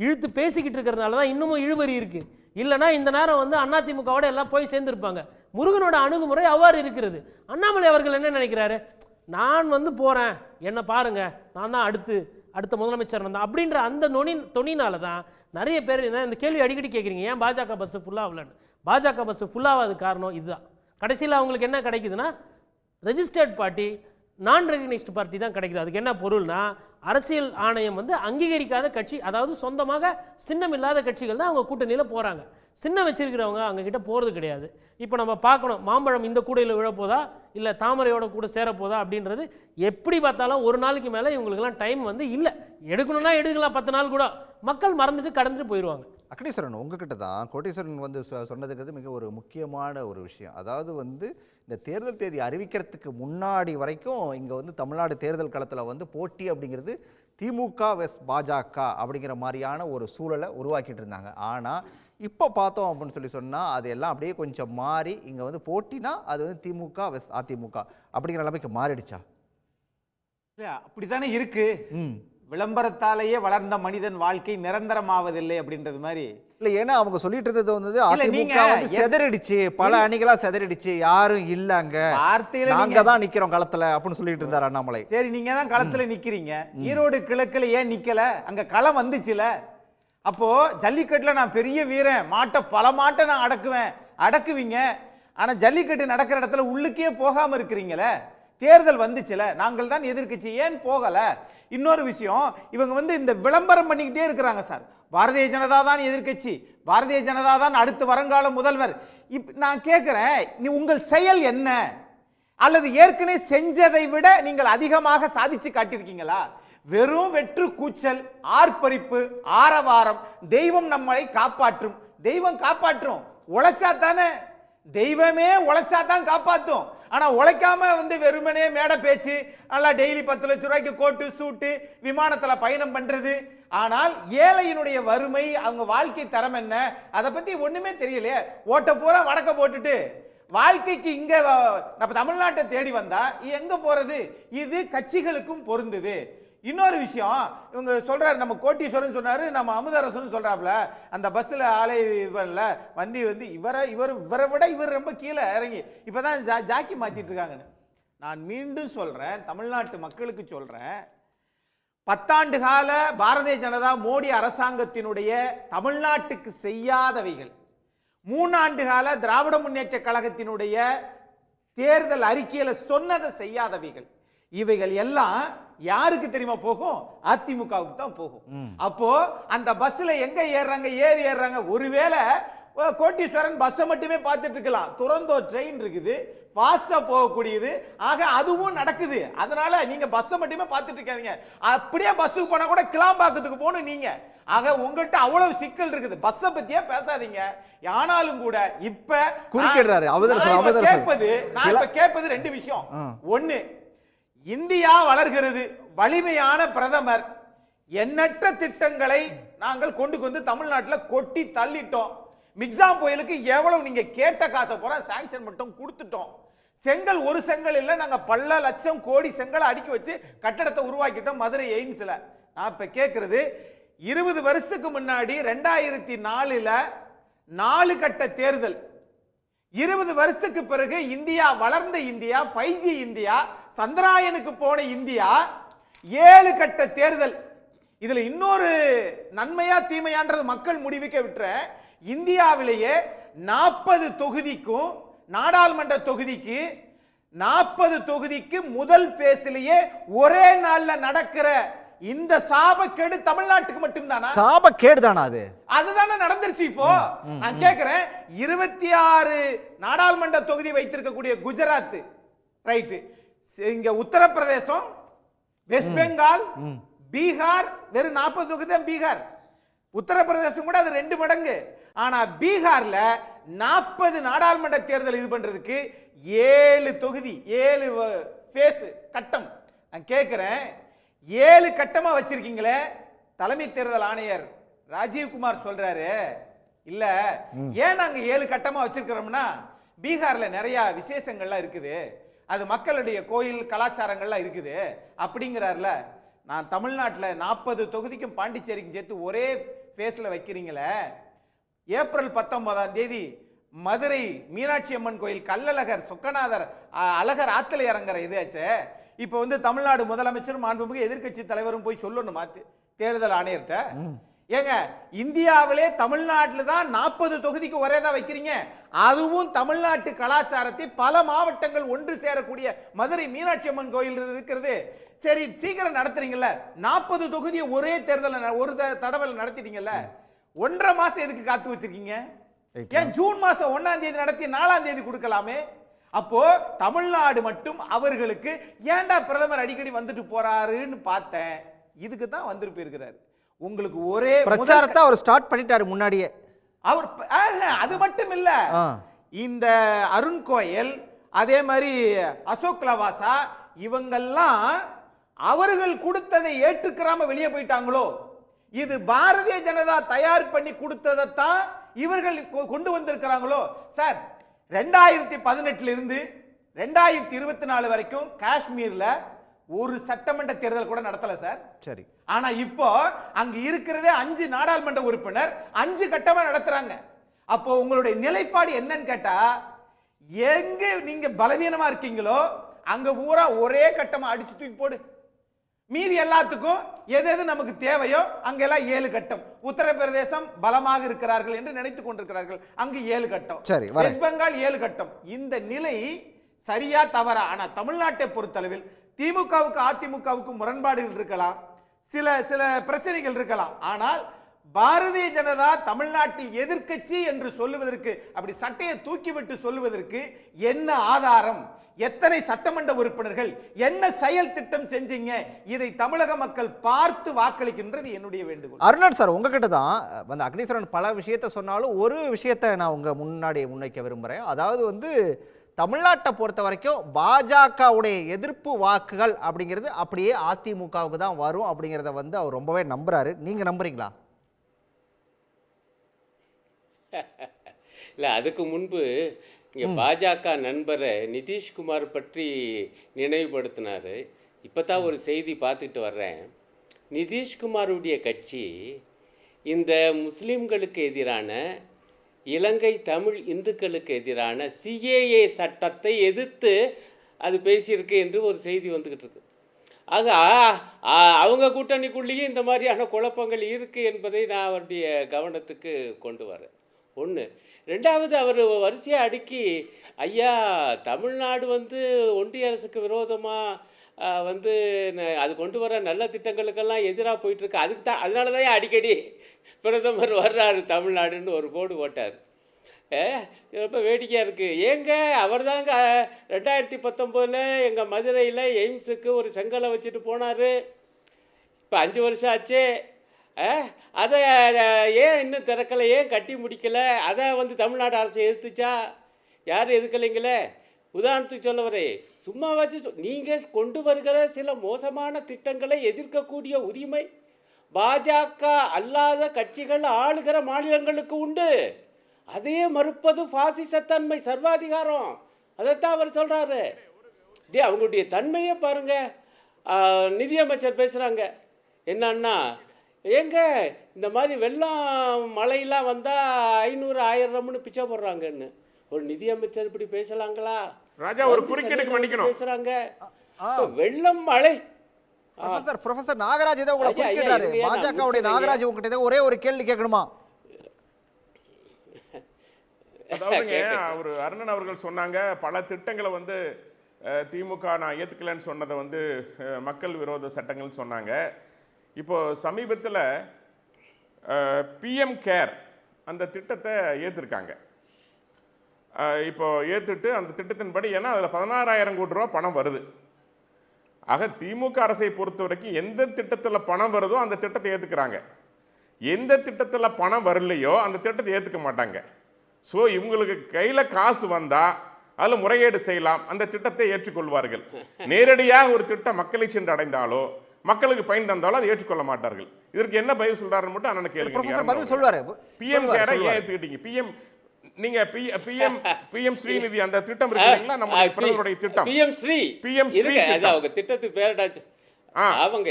இழுத்து பேசிக்கிட்டு இருக்கிறதுனால தான் இன்னமும் இழுபறி இருக்குது. இல்லைனா இந்த நேரம் வந்து அதிமுகவோட எல்லாம் போய் சேர்ந்துருப்பாங்க. முருகனோட அணுகுமுறை அவ்வாறு இருக்கிறது. அண்ணாமலை அவர்கள் என்ன நினைக்கிறாரு, நான் வந்து போகிறேன், என்னை பாருங்க, நான் தான் அடுத்த முதலமைச்சர் வந்தேன் அப்படின்ற அந்த தொனினால தான் நிறைய பேர் இந்த கேள்வி அடிக்கடி கேட்குறீங்க, ஏன் பாஜக பஸ்ஸு ஃபுல்லாகலன்னு. பாஜக பஸ்ஸு ஃபுல்லாகாத காரணம் இதுதான். கடைசியில் அவங்களுக்கு என்ன கிடைக்குதுன்னா, ரெஜிஸ்டர்ட் பார்ட்டி, நான் ரெகக்னைஸ்டு பார்ட்டி தான் கிடைக்குது. அதுக்கு என்ன பொருள்னா, அரசியல் ஆணையம் வந்து அங்கீகரிக்காத கட்சி, அதாவது சொந்தமாக சின்னம் இல்லாத கட்சிகள் தான் அவங்க கூட்டணியில் போகிறாங்க. சின்னம் வச்சிருக்கிறவங்க அவங்கக்கிட்ட போகிறது கிடையாது. இப்போ நம்ம பார்க்கணும், மாம்பழம் இந்த கூடையில் விழப்போதா இல்லை தாமரையோட கூட சேரப்போதா அப்படின்றது எப்படி பார்த்தாலும் ஒரு நாளைக்கு மேலே இவங்களுக்கெல்லாம் டைம் வந்து இல்லை. எடுக்கணும்னா எடுக்கலாம், 10 நாள் கூட, மக்கள் மறந்துட்டு கடந்துட்டு போயிடுவாங்க. அக்னீஸ்வரன் உங்ககிட்ட தான் கோட்டீஸ்வரன் வந்து சொன்னதுங்கிறது மிக ஒரு முக்கியமான ஒரு விஷயம். அதாவது வந்து இந்த தேர்தல் தேதி அறிவிக்கிறதுக்கு முன்னாடி வரைக்கும் இங்கே வந்து தமிழ்நாடு தேர்தல் களத்தில் வந்து போட்டி அப்படிங்கிறது திமுக வெஸ் பாஜக அப்படிங்கிற மாதிரியான ஒரு சூழலை உருவாக்கிட்டு இருந்தாங்க. ஆனால் இப்போ பார்த்தோம் அப்படின்னு சொன்னால் அது எல்லாம் அப்படியே கொஞ்சம் மாறி இங்கே வந்து போட்டினா அது வந்து திமுக வெஸ் அதிமுக அப்படிங்கிற நிலைமைக்கு மாறிடுச்சா? இல்லை, அப்படித்தானே இருக்கு. விளம்பரத்தாலேயே வளர்ந்த மனிதன் வாழ்க்கை நிரந்தரமாவதில்லை அப்படின்றது மாதிரி. இல்லை, ஏன்னா அவங்க சொல்லிட்டு இருந்தது வந்து அதிமுக வந்து செதறிடுச்சு, பல அணிகளா செதறிடுச்சு, யாரும் இல்லங்க, நாங்க தான் நிக்கிறோம் களத்துல அப்படின்னு சொல்லிட்டு இருந்தார் அண்ணாமலை. சரி, நீங்க தான் களத்துல நிக்கிறீங்க, ஈரோடு கிழக்குல ஏன் நிக்கல? அங்க களம் வந்துச்சுல. அப்போ ஜல்லிக்கட்டுல நான் பெரிய வீரன், பல மாட்டை நான் அடக்குவீங்க. ஆனா ஜல்லிக்கட்டு நடக்கிற இடத்துல உள்ளுக்கே போகாம இருக்கிறீங்களே. தேர்தல் வந்துச்சுல, நாங்கள் தான் எதிர்க்கட்சி, ஏன் போகல? இன்னொரு விஷயம், இவங்க வந்து இந்த விளம்பரம் பண்ணிக்கிட்டே இருக்கிறாங்க சார். பாரதிய ஜனதா தான் எதிர்க்கட்சி, பாரதிய ஜனதா தான் அடுத்த வருங்கால முதல்வர். நான் கேட்கிறேன், நீ உங்கள் செயல் என்ன? அல்லது ஏற்கனவே செஞ்சதை விட நீங்கள் அதிகமாக சாதிச்சு காட்டியிருக்கீங்களா? வெறும் வெற்று கூச்சல், ஆர்ப்பரிப்பு, ஆரவாரம், தெய்வம் நம்மளை காப்பாற்றும். தெய்வம் காப்பாற்றும், உழைச்சா தானே. தெய்வமே உழைச்சா தான் காப்பாற்றும். ஆனா உழைக்காம வெறுமனே மேடை பேச்சு, நல்லா டெய்லி 10 லட்சம் ரூபாய்க்கு கோட்டு சூட்டு விமானத்துல பயணம் பண்றது. ஆனால் ஏழையினுடைய வறுமை, அவங்க வாழ்க்கை தரம் என்ன, அதை பத்தி ஒண்ணுமே தெரியலையே. ஓட்ட பூரா வடக்க போட்டுட்டு வாழ்க்கைக்கு இங்க நம்ம தமிழ்நாட்டை தேடி வந்தா எங்க போறது? இது கட்சிகளுக்கும் பொருந்துது. இன்னொரு விஷயம், இவங்க சொல்றாரு, நம்ம கோட்டீஸ்வரன் சொன்னாரு, நம்ம அமுதரசன் சொல்றாப்ல, அந்த பஸ்ல ஆலை வண்டி இவரை விட இவர் ரொம்ப கீழே இறங்கி இப்பதான் ஜாக்கி மாத்திட்டு இருக்காங்கன்னு. நான் மீண்டும் சொல்றேன், தமிழ்நாட்டு மக்களுக்கு சொல்றேன், 10 ஆண்டு கால பாரதிய ஜனதா மோடி அரசாங்கத்தினுடைய தமிழ்நாட்டுக்கு செய்யாதவைகள், 3 ஆண்டு கால திராவிட முன்னேற்ற கழகத்தினுடைய தேர்தல் அறிக்கையில சொன்னதை செய்யாதவைகள், இவைகள் எல்லாம் யாருக்கு தெரியுமா போகும்? அதிமுகவுக்கு தான் போகும். அப்போ அந்த பஸ்ல எங்க ஏறுறாங்க? ஒருவேளை கோட்டீஸ்வரன் பஸ்ஸை மட்டுமே பார்த்துட்டு இருக்கலாம். துரந்தோ ட்ரெயின் இருக்குது, ஃபாஸ்டா போகக்கூடியது. ஆக அதுவும் நடக்குது. அதனால நீங்க பஸ்ஸை மட்டுமே பார்த்துட்டு இருக்காதீங்க. அப்படியே பஸ்ஸுக்கு போனா கூட கிளாம்பாக்கத்துக்கு போகணும் நீங்க. ஆக உங்கள்கிட்ட அவ்வளவு சிக்கல் இருக்குது, பஸ்ஸை பத்தியே பேசாதீங்க. ஆனாலும் கூட இப்ப குறுக்கிடுறாரு நான் கேட்பது 2 விஷயம். ஒன்னு, இந்தியா வளர்கிறது, வலிமையான பிரதமர், எண்ணற்ற திட்டங்களை நாங்கள் கொண்டு வந்து தமிழ்நாட்டில் கொட்டி தள்ளிட்டோம். மிக்ஸாம் புயலுக்கு எவ்வளவு நீங்க கேட்ட காசை போற சாங்ஷன் மட்டும் கொடுத்துட்டோம். செங்கல் ஒரு செங்கல் இல்லை, நாங்க பல லட்சம் கோடி செங்கலை அடுக்கி வச்சு கட்டடத்தை உருவாக்கிட்டோம் மதுரை எய்ம்ஸ்ல. நான் இப்ப கேட்கிறது, 20 வருஷத்துக்கு முன்னாடி 2004ல் 4 கட்ட தேர்தல், 20 வருஷத்துக்கு பிறகு இந்தியா வளர்ந்த இந்தியா, 5G இந்தியா, சந்திராயனுக்கு போன இந்தியா, 7 கட்ட தேர்தல். இதுல இன்னொரு நன்மையா தீமையான்றது மக்கள் முடிவுக்க விட்டுற, இந்தியாவிலேயே 40 தொகுதிக்கும் நாடாளுமன்ற தொகுதிக்கு 40 தொகுதிக்கு முதல் பேஸ்லயே ஒரே நாள்ல நடக்கிற இந்த சாபக்கேடு தமிழ்நாட்டுக்கு மட்டும்தானா? சாபக்கேடு தானா அது? அதுதானே நடந்துருச்சு. இப்போ நான் கேக்குறேன், 26 நாடாளுமன்ற தொகுதி வைத்திருக்கக்கூடிய குஜராத், ரைட், இங்க உத்தரப்பிரதேசம், வெஸ்ட் பெங்கால், பீகார், வெறும் 40 தொகுதி தான் பீகார். உத்தரப்பிரதேசம் கூட அது 2 மடங்கு. ஆனா பீகார்ல 40 நாடாளுமன்ற தேர்தல் இது பண்றதுக்கு 7 தொகுதி, 7 ஃபேஸ் கட்டம். நான் கேட்கிறேன், 7 கட்டமா வச்சிருக்கீங்களே. தலைமை தேர்தல் ஆணையர் ராஜீவ்குமார் சொல்றாரு, இல்ல ஏன் நாங்க 7 கட்டமா வச்சிருக்கிறோம்னா, பீகார்ல நிறைய விசேஷங்கள்லாம் இருக்குது, அது மக்களுடைய கோயில் கலாச்சாரங்கள்லாம் இருக்குது அப்படிங்கிறார்ல. நான் தமிழ்நாட்டில் 40 தொகுதிக்கும் பாண்டிச்சேரிக்கும் சேர்த்து ஒரே ஃபேஸ்ல வைக்கிறீங்களே. ஏப்ரல் 19ஆம் தேதி மதுரை மீனாட்சி அம்மன் கோயில் கள்ளழகர் சொக்கநாதர் அழகர் ஆத்துல இறங்குற இதாச்சு. இப்போ தமிழ்நாடு முதலமைச்சரும் மாண்புமிகு எதிர்க்கட்சி தலைவரும் போய் சொல்லணும் தேர்தல் ஆணையர்கிட்ட, ஏங்க இந்தியாவிலே தமிழ்நாட்டில் தான் 40 தொகுதிக்கு ஒரே தான் வைக்கிறீங்க, அதுவும் தமிழ்நாட்டு கலாச்சாரத்தை பல மாவட்டங்கள் ஒன்று சேரக்கூடிய மதுரை மீனாட்சி அம்மன் கோயில் இருக்கிறது, சரி சீக்கிரம் நடத்துறீங்கல்ல, 40 தொகுதியை ஒரே தேர்தல் ஒரு தடவை நடத்திட்டீங்கல்ல, 1.5 மாசம் எதுக்கு காத்து வச்சிருக்கீங்க? ஏன் ஜூன் மாசம் 1ஆம் தேதி நடத்தி 4ஆம் தேதி கொடுக்கலாமே? அப்போ தமிழ்நாடு மட்டும் அவர்களுக்கு ஏன்டா பிரதமர் அடிக்கடி வந்துட்டு போறாருன்னு பார்த்தேன். இதுக்கு தான் வந்துட்டு போயிருக்கிறாரு. உங்களுக்கு ஒரே பிரச்சாரத்தை அவர் ஸ்டார்ட் பண்ணிட்டாரு முன்னாடியே. அவர் அது மட்டும் இல்ல, இந்த அருண் கோயல், அதே மாதிரி அசோக் லவாசா, இவங்கெல்லாம் அவர்கள் கொடுத்ததை ஏற்றுக்கிறாம வெளியே போயிட்டாங்களோ, இது பாரதிய ஜனதா தயார் பண்ணி கொடுத்ததைத்தான் இவர்கள் கொண்டு வந்திருக்கிறாங்களோ. சார் 2018 இருந்து 2024 வரைக்கும் காஷ்மீர்ல ஒரு சட்டமன்ற தேர்தல் கூட நடத்தல சார். சரி, ஆனா இப்போ அங்க இருக்கிறதே 5 நாடாளுமன்ற உறுப்பினர் 5 கட்டமா நடத்துறாங்க. அப்போ உங்களுடைய நிலைப்பாடு என்னன்னு கேட்டா, எங்க நீங்க பலவீனமா இருக்கீங்களோ அங்க பூரா ஒரே கட்டமா அடிச்சு தூக்கி போடு, மீதி எல்லாத்துக்கும் எது எது நமக்கு தேவையோ அங்கெல்லாம் 7 கட்டம். உத்தரப்பிரதேசம் பலமாக இருக்கிறார்கள் என்று நினைத்துக் கொண்டிருக்கிறார்கள், அங்கு 7 கட்டம். வெஸ்ட் பெங்கால் 7 கட்டம். இந்த நிலை சரியா தவறா? ஆனா தமிழ்நாட்டை பொறுத்தளவில் திமுகவுக்கு அதிமுகவுக்கு முரண்பாடுகள் இருக்கலாம், சில பிரச்சனைகள் இருக்கலாம். ஆனால் பாரதிய ஜனதா தமிழ்நாட்டில் எதிர்க்கட்சி என்று சொல்லுவதற்கு, அப்படி சட்டையை தூக்கிவிட்டு சொல்லுவதற்கு என்ன ஆதாரம்? எத்தனை சட்டமன்ற உறுப்பினர்கள் என்ன செயல் திட்டம் செஞ்சீங்க, இதை தமிழக மக்கள் பார்த்து வாக்களிக்கின்றது என்னுடைய வேண்டுகோள். அருணன் சார், உங்ககிட்ட தான் வந்து அக்னீஸ்வரன் பல விஷயத்த சொன்னாலும் ஒரு விஷயத்தை நான் உங்க முன்னாடி முன்வைக்க விரும்புகிறேன். அதாவது தமிழ்நாட்டை பொறுத்த வரைக்கும் பாஜகவுடைய எதிர்ப்பு வாக்குகள் அப்படிங்கிறது அப்படியே அதிமுகவுக்கு தான் வரும் அப்படிங்கிறத அவர் ரொம்பவே நம்புறாரு. நீங்க நம்புறீங்களா? இல்லை, அதுக்கு முன்பு இங்கே பாஜக நண்பரை நிதிஷ்குமார் பற்றி நினைவுபடுத்தினார். இப்போ தான் ஒரு செய்தி பார்த்துட்டு வர்றேன். நிதிஷ்குமாருடைய கட்சி இந்த முஸ்லீம்களுக்கு எதிரான, இலங்கை தமிழ் இந்துக்களுக்கு எதிரான சிஏஏ சட்டத்தை எதிர்த்து அது பேசியிருக்கு என்று ஒரு செய்தி வந்துக்கிட்டு இருக்கு. ஆக அவங்க கூட்டணிக்குள்ளேயும் இந்த மாதிரியான குழப்பங்கள் இருக்குது என்பதை நான் அவருடைய கவனத்துக்கு கொண்டு வரேன். ஒன்று. ரெண்டாவது, அவர் வரிசையாக அடுக்கி ஐயா தமிழ்நாடு ஒன்றிய அரசுக்கு விரோதமாக அது கொண்டு வர நல்ல திட்டங்களுக்கெல்லாம் எதிராக போயிட்டுருக்கு. அதுக்கு தான், அதனால தான் அடிக்கடி பிரதமர் வர்றாரு தமிழ்நாடுன்னு ஒரு போர்டு போட்டார். ரொம்ப வேடிக்கையாக இருக்குது. ஏங்க அவர் தாங்க 2019 எங்கள் மதுரையில் எய்ம்ஸுக்கு ஒரு செங்கலை வச்சுட்டு போனார். இப்போ 5 வருஷம் ஆச்சு. அதை ஏன் இன்னும் திறக்கலை, ஏன் கட்டி முடிக்கலை? அதை தமிழ்நாடு அரசு எதிர்த்துச்சா? யாரும் எதுக்கலைங்களே. உதாரணத்துக்கு சொல்ல வரே, சும்மா வச்சு நீங்கள் கொண்டு வருகிற சில மோசமான திட்டங்களை எதிர்க்கக்கூடிய உரிமை பாஜக அல்லாத கட்சிகள் ஆளுகிற மாநிலங்களுக்கு உண்டு. அதே மறுப்பது பாசிசத்தன்மை, சர்வாதிகாரம். அதைத்தான் அவர் சொல்கிறாரு. அவங்களுடைய தன்மையை பாருங்க. நிதியமைச்சர் பேசுகிறாங்க என்னன்னா, ஏங்க இந்த மாதிரி வெள்ளம் மழையெல்லாம் வந்தால் 500 1000 பிச்சை போடுறாங்கன்னு. ஒரு நிதியமைச்சர் இப்படி பேசலாங்களா? ராஜா, ஒரு குறுக்கீடுக்கு மன்னிக்கணும் பேசுகிறாங்க. வெள்ளம் மழை. ப்ரொஃபசர் நாகராஜ் ஏதோ உங்களை குறுக்கிட்டாரு. பாஜகவுடைய நாகராஜ் உங்ககிட்ட ஒரே ஒரு கேள்வி கேட்கணுமா? அதாவதுங்க, அவர் அருணன் அவர்கள் சொன்னாங்க பல திட்டங்களை திமுக நான் ஏற்றுக்கலன்னு சொன்னதை மக்கள் விரோத சட்டங்கள்னு சொன்னாங்க. இப்போ சமீபத்தில் பிஎம் கேர் அந்த திட்டத்தை ஏற்றிருக்காங்க. இப்போ ஏற்றுட்டு அந்த திட்டத்தின்படி, ஏன்னா அதில் 16,000 கோடி ரூபா பணம் வருது. ஆக திமுக அரசை பொறுத்த வரைக்கும் எந்த திட்டத்தில் பணம் வருதோ அந்த திட்டத்தை ஏற்றுக்கிறாங்க. எந்த திட்டத்தில் பணம் வரலையோ அந்த திட்டத்தை ஏற்றுக்க மாட்டாங்க. ஸோ இவங்களுக்கு கையில் காசு வந்தால் அதில் முறையீடு செய்யலாம், அந்த திட்டத்தை ஏற்றுக்கொள்வார்கள். நேரடியாக ஒரு திட்டம் மக்களை சென்று அடைந்தாலோ மக்களுக்கு பயன் தந்தாலும் அதை ஏற்றுக்கொள்ள மாட்டார்கள். இதற்கு என்ன பதில் சொல்றாருன்னு மட்டும் அண்ணன் கேளுங்க. பிஎம் கேரை ஏன் ஏற்றுக்கிட்டீங்க? நீங்க பிஎம் ஸ்ரீநிதி அந்த திட்டம் இருக்குங்களா, நம்ம பிரதமருடைய திட்டம் பிஎம் ஸ்ரீ அவங்க திட்டத்துக்கு பேரடாச்சு. அவங்க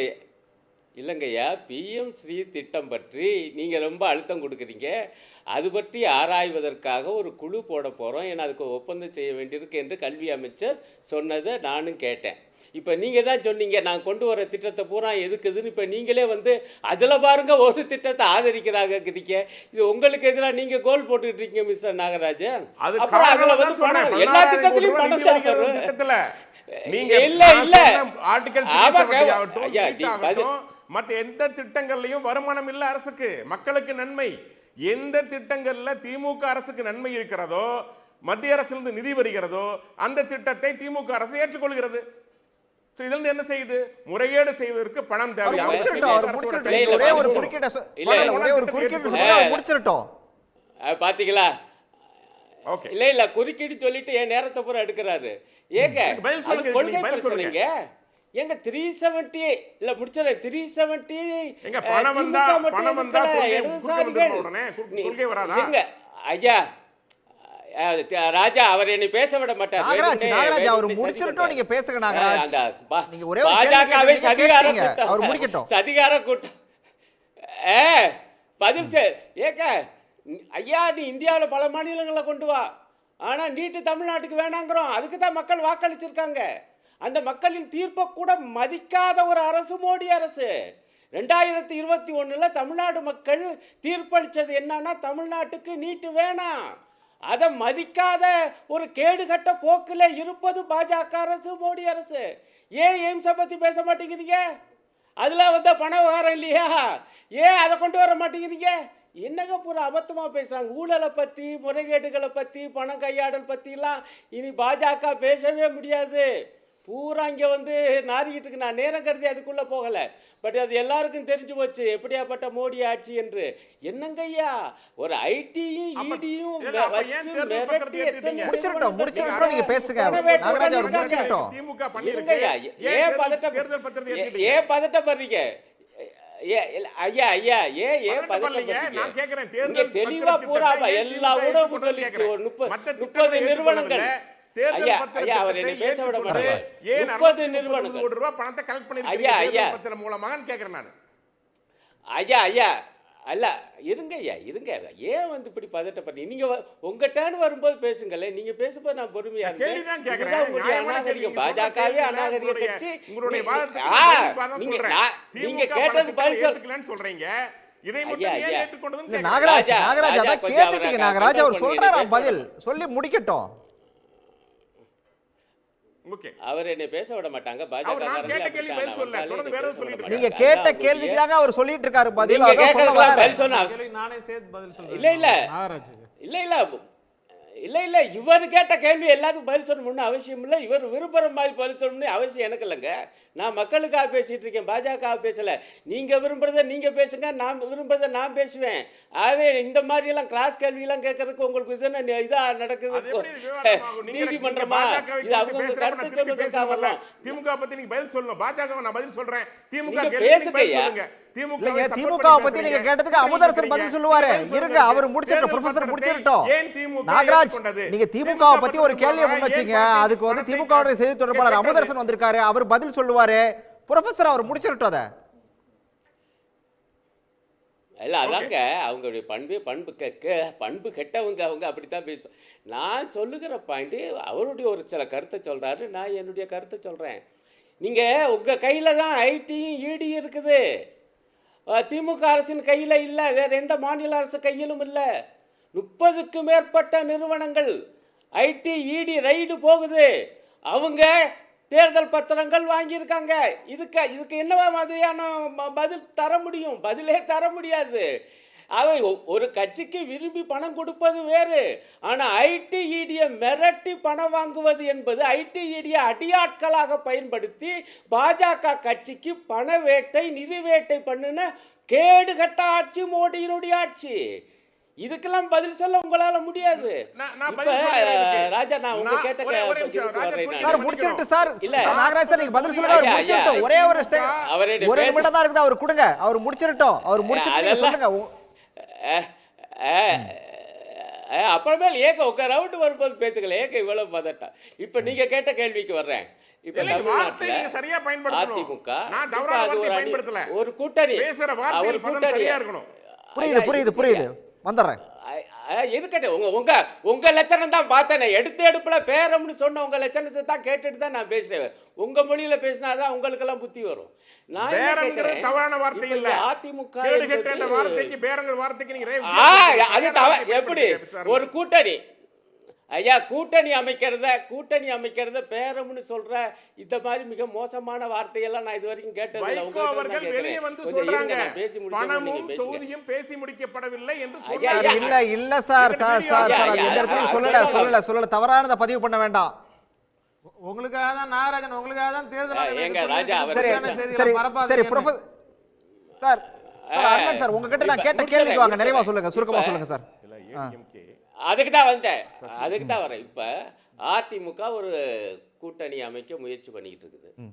இல்லைங்கய்யா, பிஎம் ஸ்ரீ திட்டம் பற்றி நீங்க ரொம்ப அழுத்தம் கொடுக்குறீங்க. அது பற்றி ஆராய்வதற்காக ஒரு குழு போட போறோம், ஏன்னா அதுக்கு ஒப்பந்தம் செய்ய வேண்டியிருக்கு என்று கல்வி அமைச்சர் சொன்னதை நானும் கேட்டேன். இப்போ நீங்கள் தான் சொன்னீங்க நான் கொண்டு வர திட்டத்தை பூரா எதுக்குதுன்னு. இப்போ நீங்களே அதில் பாருங்க ஒரு திட்டத்தை ஆதரிக்கிறாங்க. இது உங்களுக்கு எதிராக நீங்கள் கோல் போட்டுக்கிட்டு இருக்கீங்க மிஸ்டர் நாகராஜன். எல்லா திட்டத்திலையும் பணம் திட்டத்தில் மற்ற எந்த திட்டங்கள்லையும் வருமானம் இல்லை அரசுக்கு, மக்களுக்கு நன்மை. எந்த திட்டங்கள்ல திமுக அரசுக்கு நன்மை இருக்கிறதோ, மத்திய அரசிலிருந்து நிதி வருகிறதோ அந்த திட்டத்தை திமுக அரசு ஏற்றுக்கொள்கிறது. என்ன செய்யுது? முறையீடு செய்வதற்கு பணம் தேவை. பாத்தீங்களா? இல்ல இல்ல குறுக்கீடு சொல்லிட்டு என் நேரத்தை பூரா எடுக்கிறாரு. ஏங்க சொல்லுங்க. எங்க 370 இல்ல முடிச்சறேன் 370 எங்க பணம் வந்தா கொள்கை வராதா? ஐயா ராஜா, அவர் என்னை பேச விட மாட்டார். நாகராஜ் அவர் முடிச்சிரட்டும், நீங்க பேசுங்க நாகராஜ். நீங்க ஒரே ஒரு பாஜகவை சதிகார கூட்டம் பதில் ஏக்க ஐயா, நீ இந்தியாவில் பல மாநிலங்களை கொண்டு வா, ஆனா நீட்டு தமிழ்நாட்டுக்கு வேணாங்கிறோம். அதுக்கு தான் மக்கள் வாக்களிச்சிருக்காங்க. அந்த மக்களின் தீர்ப்பை கூட மதிக்காத ஒரு அரசு மோடி அரசு. 2021 தமிழ்நாடு மக்கள் தீர்ப்பளிச்சது என்னன்னா, தமிழ்நாட்டுக்கு நீட்டு வேணாம். அதை மதிக்காத ஒரு கேடுகட்ட போக்கில் இருப்பது பாஜக அரசு, மோடி அரசு. ஏன் எய்ம்ஸை பற்றி பேச மாட்டேங்கிறீங்க? அதில் பண விவகாரம் இல்லையா? ஏன் அதை கொண்டு வர மாட்டேங்கிறீங்க? என்னங்க பூரா அபத்தமா பேசுறாங்க. ஊழலை பத்தி, முறைகேடுகளை பத்தி, பணம் கையாடல் பத்திலாம் இனி பாஜக பேசவே முடியாது. பூரா இங்கே வந்து நாரிக்கிட்டு இருக்கு. நான் நேரம் கருதி அதுக்குள்ளே போகலை. பட் அது எல்லாருக்கும் தெரிஞ்சு போச்சு எப்படியாப்பட்ட மோடி ஆட்சி என்று. என்னங்கய்யா ஒரு ஐடியும் இடியும் முடிச்சிருட்டோம் நீங்க பேசுங்க. நாகராஜ் அவர் முடிச்சிருட்டோம். திமுக பண்ணிருக்கு. ஏன் பதட்டப்படுறீங்க? ஐயா ஐயா ஏன் பதட்டப்படுறீங்க? நான் கேக்குறேன் தேர்தல் தெளிவா பூரா எல்லா ஊடகமும் சொல்லிட்டு 30 நிறுவனங்கள் தேர்தல் பத்திரத்தை ஏன் 60 கோடி ரூபாய் பணத்தை கலெக்ட் பண்ணிருக்கீங்க தேர்தல் பத்திரம் மூலமான்னு கேக்குறேன் நான். ஐயா அல்ல இருங்க ஐயா இருங்க. ஏன் வந்து இப்படி பதட்டப்படுறீங்க? நீங்க உங்க டர்ன் வரும்போது பேசுங்களேன். நீங்க பேசும்போது நான் பொறுமையா கேள்விதான் கேக்குறேன். பாஜகவே அநாகரிக கட்சி. உங்களுடைய வாதத்துக்கு சொல்றேன். நீங்க கேட்டது பதில் ஏத்துக்கலன்னு சொல்றீங்க. இதை மட்டும் ஏன் ஏற்றுக்கொண்டதுன்னு நாகராஜ் அத கேட்டுட்டீங்க. நாகராஜ் அவர் சொல்றாரா பதில் சொல்லி முடிக்கட்டும். அவர் என்ன பேச விட மாட்டாங்க. நீங்க கேட்ட கேள்விக்கு தாங்க அவர் சொல்லிட்டு இருக்காரு பதில். நானே சேர்த்து பதில் சொல்றேன். இல்ல இவர் கேட்ட கேள்வி எல்லாத்துக்கும் பதில் சொல்லணும்னு அவசியம் இல்லை. இவர் விரும்புற மாதிரி பதில் சொல்லணும்னு அவசியம் எனக்கு இல்லைங்க. நான் மக்களுக்காக பேசிட்டு இருக்கேன், பாஜக பேசல. நீங்க விரும்புறத நீங்க பேசுங்க, நான் விரும்புறத நான் பேசுவேன். ஆகவே இந்த மாதிரி எல்லாம் கிளாஸ் கேள்வி எல்லாம் கேட்கறதுக்கு உங்களுக்கு இது இதா நடக்குது நீதிமன்றமா? இது அவங்க கருத்து சொல்லுங்க. திமுக பத்தி நீங்க பதில் சொல்லணும். பாஜக நான் பதில் சொல்றேன். திமுக பேசுங்க. திமுக பத்தி நீங்க கேட்டதுக்கு அமுதரசன் பதில் சொல்லுவாரு. இருங்க அவர் முடிச்சிட்டோம். ப்ரொஃபசர் முடிச்சிட்டோம். நாகராஜ் நீங்க திமுக பத்தி ஒரு கேள்வியை முன் வச்சீங்க. அதுக்கு வந்து திமுக செய்தி தொடர்பாளர் அமுதரசன் வந்திருக்காரு. அவர் பதில் சொல்லுவாரு. ப்ரொஃபசர் அவர் முடிச்சிட்டோம். அத இல்ல அதாங்க அவங்களுடைய பண்பு கெட்டவங்க. அவங்க அப்படித்தான் பேசும். நான் சொல்லுகிற பாயிண்ட் அவருடைய ஒரு சில கருத்தை சொல்றாரு, நான் என்னுடைய கருத்தை சொல்றேன். நீங்க உங்க கையில தான் ஐடியும் இடியும் இருக்குது. திமுக அரசின் கையில இல்ல, வேற எந்த மாநில அரசு கையிலும் இல்ல. 30க்கும் மேற்பட்ட நிறுவனங்கள் ஐடி இடி ரைடு போகுது. அவங்க தேர்தல் பத்திரங்கள் வாங்கியிருக்காங்க. இதுக்கு என்னவா மாதிரியான பதில் தர முடியும்? பதிலே தர முடியாது. அவை ஒரு கட்சிக்கு விரும்பி பணம் கொடுப்பது வேறு. ஆனா ஐடி இடியை மிரட்டி பணம் வாங்குவது என்பது ஐடி இடியை அடியாட்களாக பயன்படுத்தி பாஜக கட்சிக்கு பண வேட்டை நிதி வேட்டை பண்ணுன கேடு கட்ட ஆட்சி மோடியினுடைய ஆட்சி. இதுக்கெல்லாம் பதில் சொல்ல உங்களால முடியாது. ராஜா நான் உங்க கேட்ட முடிச்சிட்டு சார். இல்ல நாகராஜ் சார் நீங்க பதில் சொல்லுங்க. அவர் முடிச்சிட்டோம். ஒரே ஒரு நிமிடம் தான் இருக்குது. அவர் கொடுங்க. அவர் முடிச்சிட்டோம். அவர் முடிச்சிட்டு சொல்லுங்க. அப்புறமேல் ஏக உங்க ரவுண்ட் வரும்போது பேசுங்களேன். ஏக இவ்வளவு பதட்டம். இப்ப நீங்க கேட்ட கேள்விக்கு வர்றேன். இப்ப அதிமுக ஒரு கூட்டணி புரியுது வந்துடுறேன். இருக்கட்டும். உங்க லட்சணம் தான் பார்த்தேன். எடுப்புல பேரம்னு சொன்ன உங்க லட்சணத்தை தான் கேட்டுட்டு தான் நான் பேசுறேன். உங்க மொழியில பேசினாதான் உங்களுக்கு எல்லாம் புத்தி வரும். தவறான வார்த்தை இல்ல. அதிமுக எப்படி ஒரு கூட்டணி ஐயா கூட்டணி அமைக்கிறத பேரம்னு சொல்ற இந்த மாதிரி மிக மோசமான வார்த்தையெல்லாம் நான் இது வரைக்கும் கேட்டது. வெளியே வந்து சொல்றாங்க பணமும் தொகுதியும் பேசி முடிக்கப்படவில்லை என்று சொன்னாங்க. இல்ல சார் சொல்லல தவறானதை பதிவு பண்ண வேண்டாம். உங்களுக்காக தான் நாகராஜன், உங்களுக்காக தான் தேர்தல் சார் உங்ககிட்ட நான் கேட்ட கேள்விக்கு வாங்க. நிறைவா சொல்லுங்க, சுருக்கமா சொல்லுங்க சார். அதுக்கு தான் வரேன். இப்ப அதிமுக ஒரு கூட்டணி அமைக்க முயற்சி பண்ணிக்கிட்டு இருக்குது.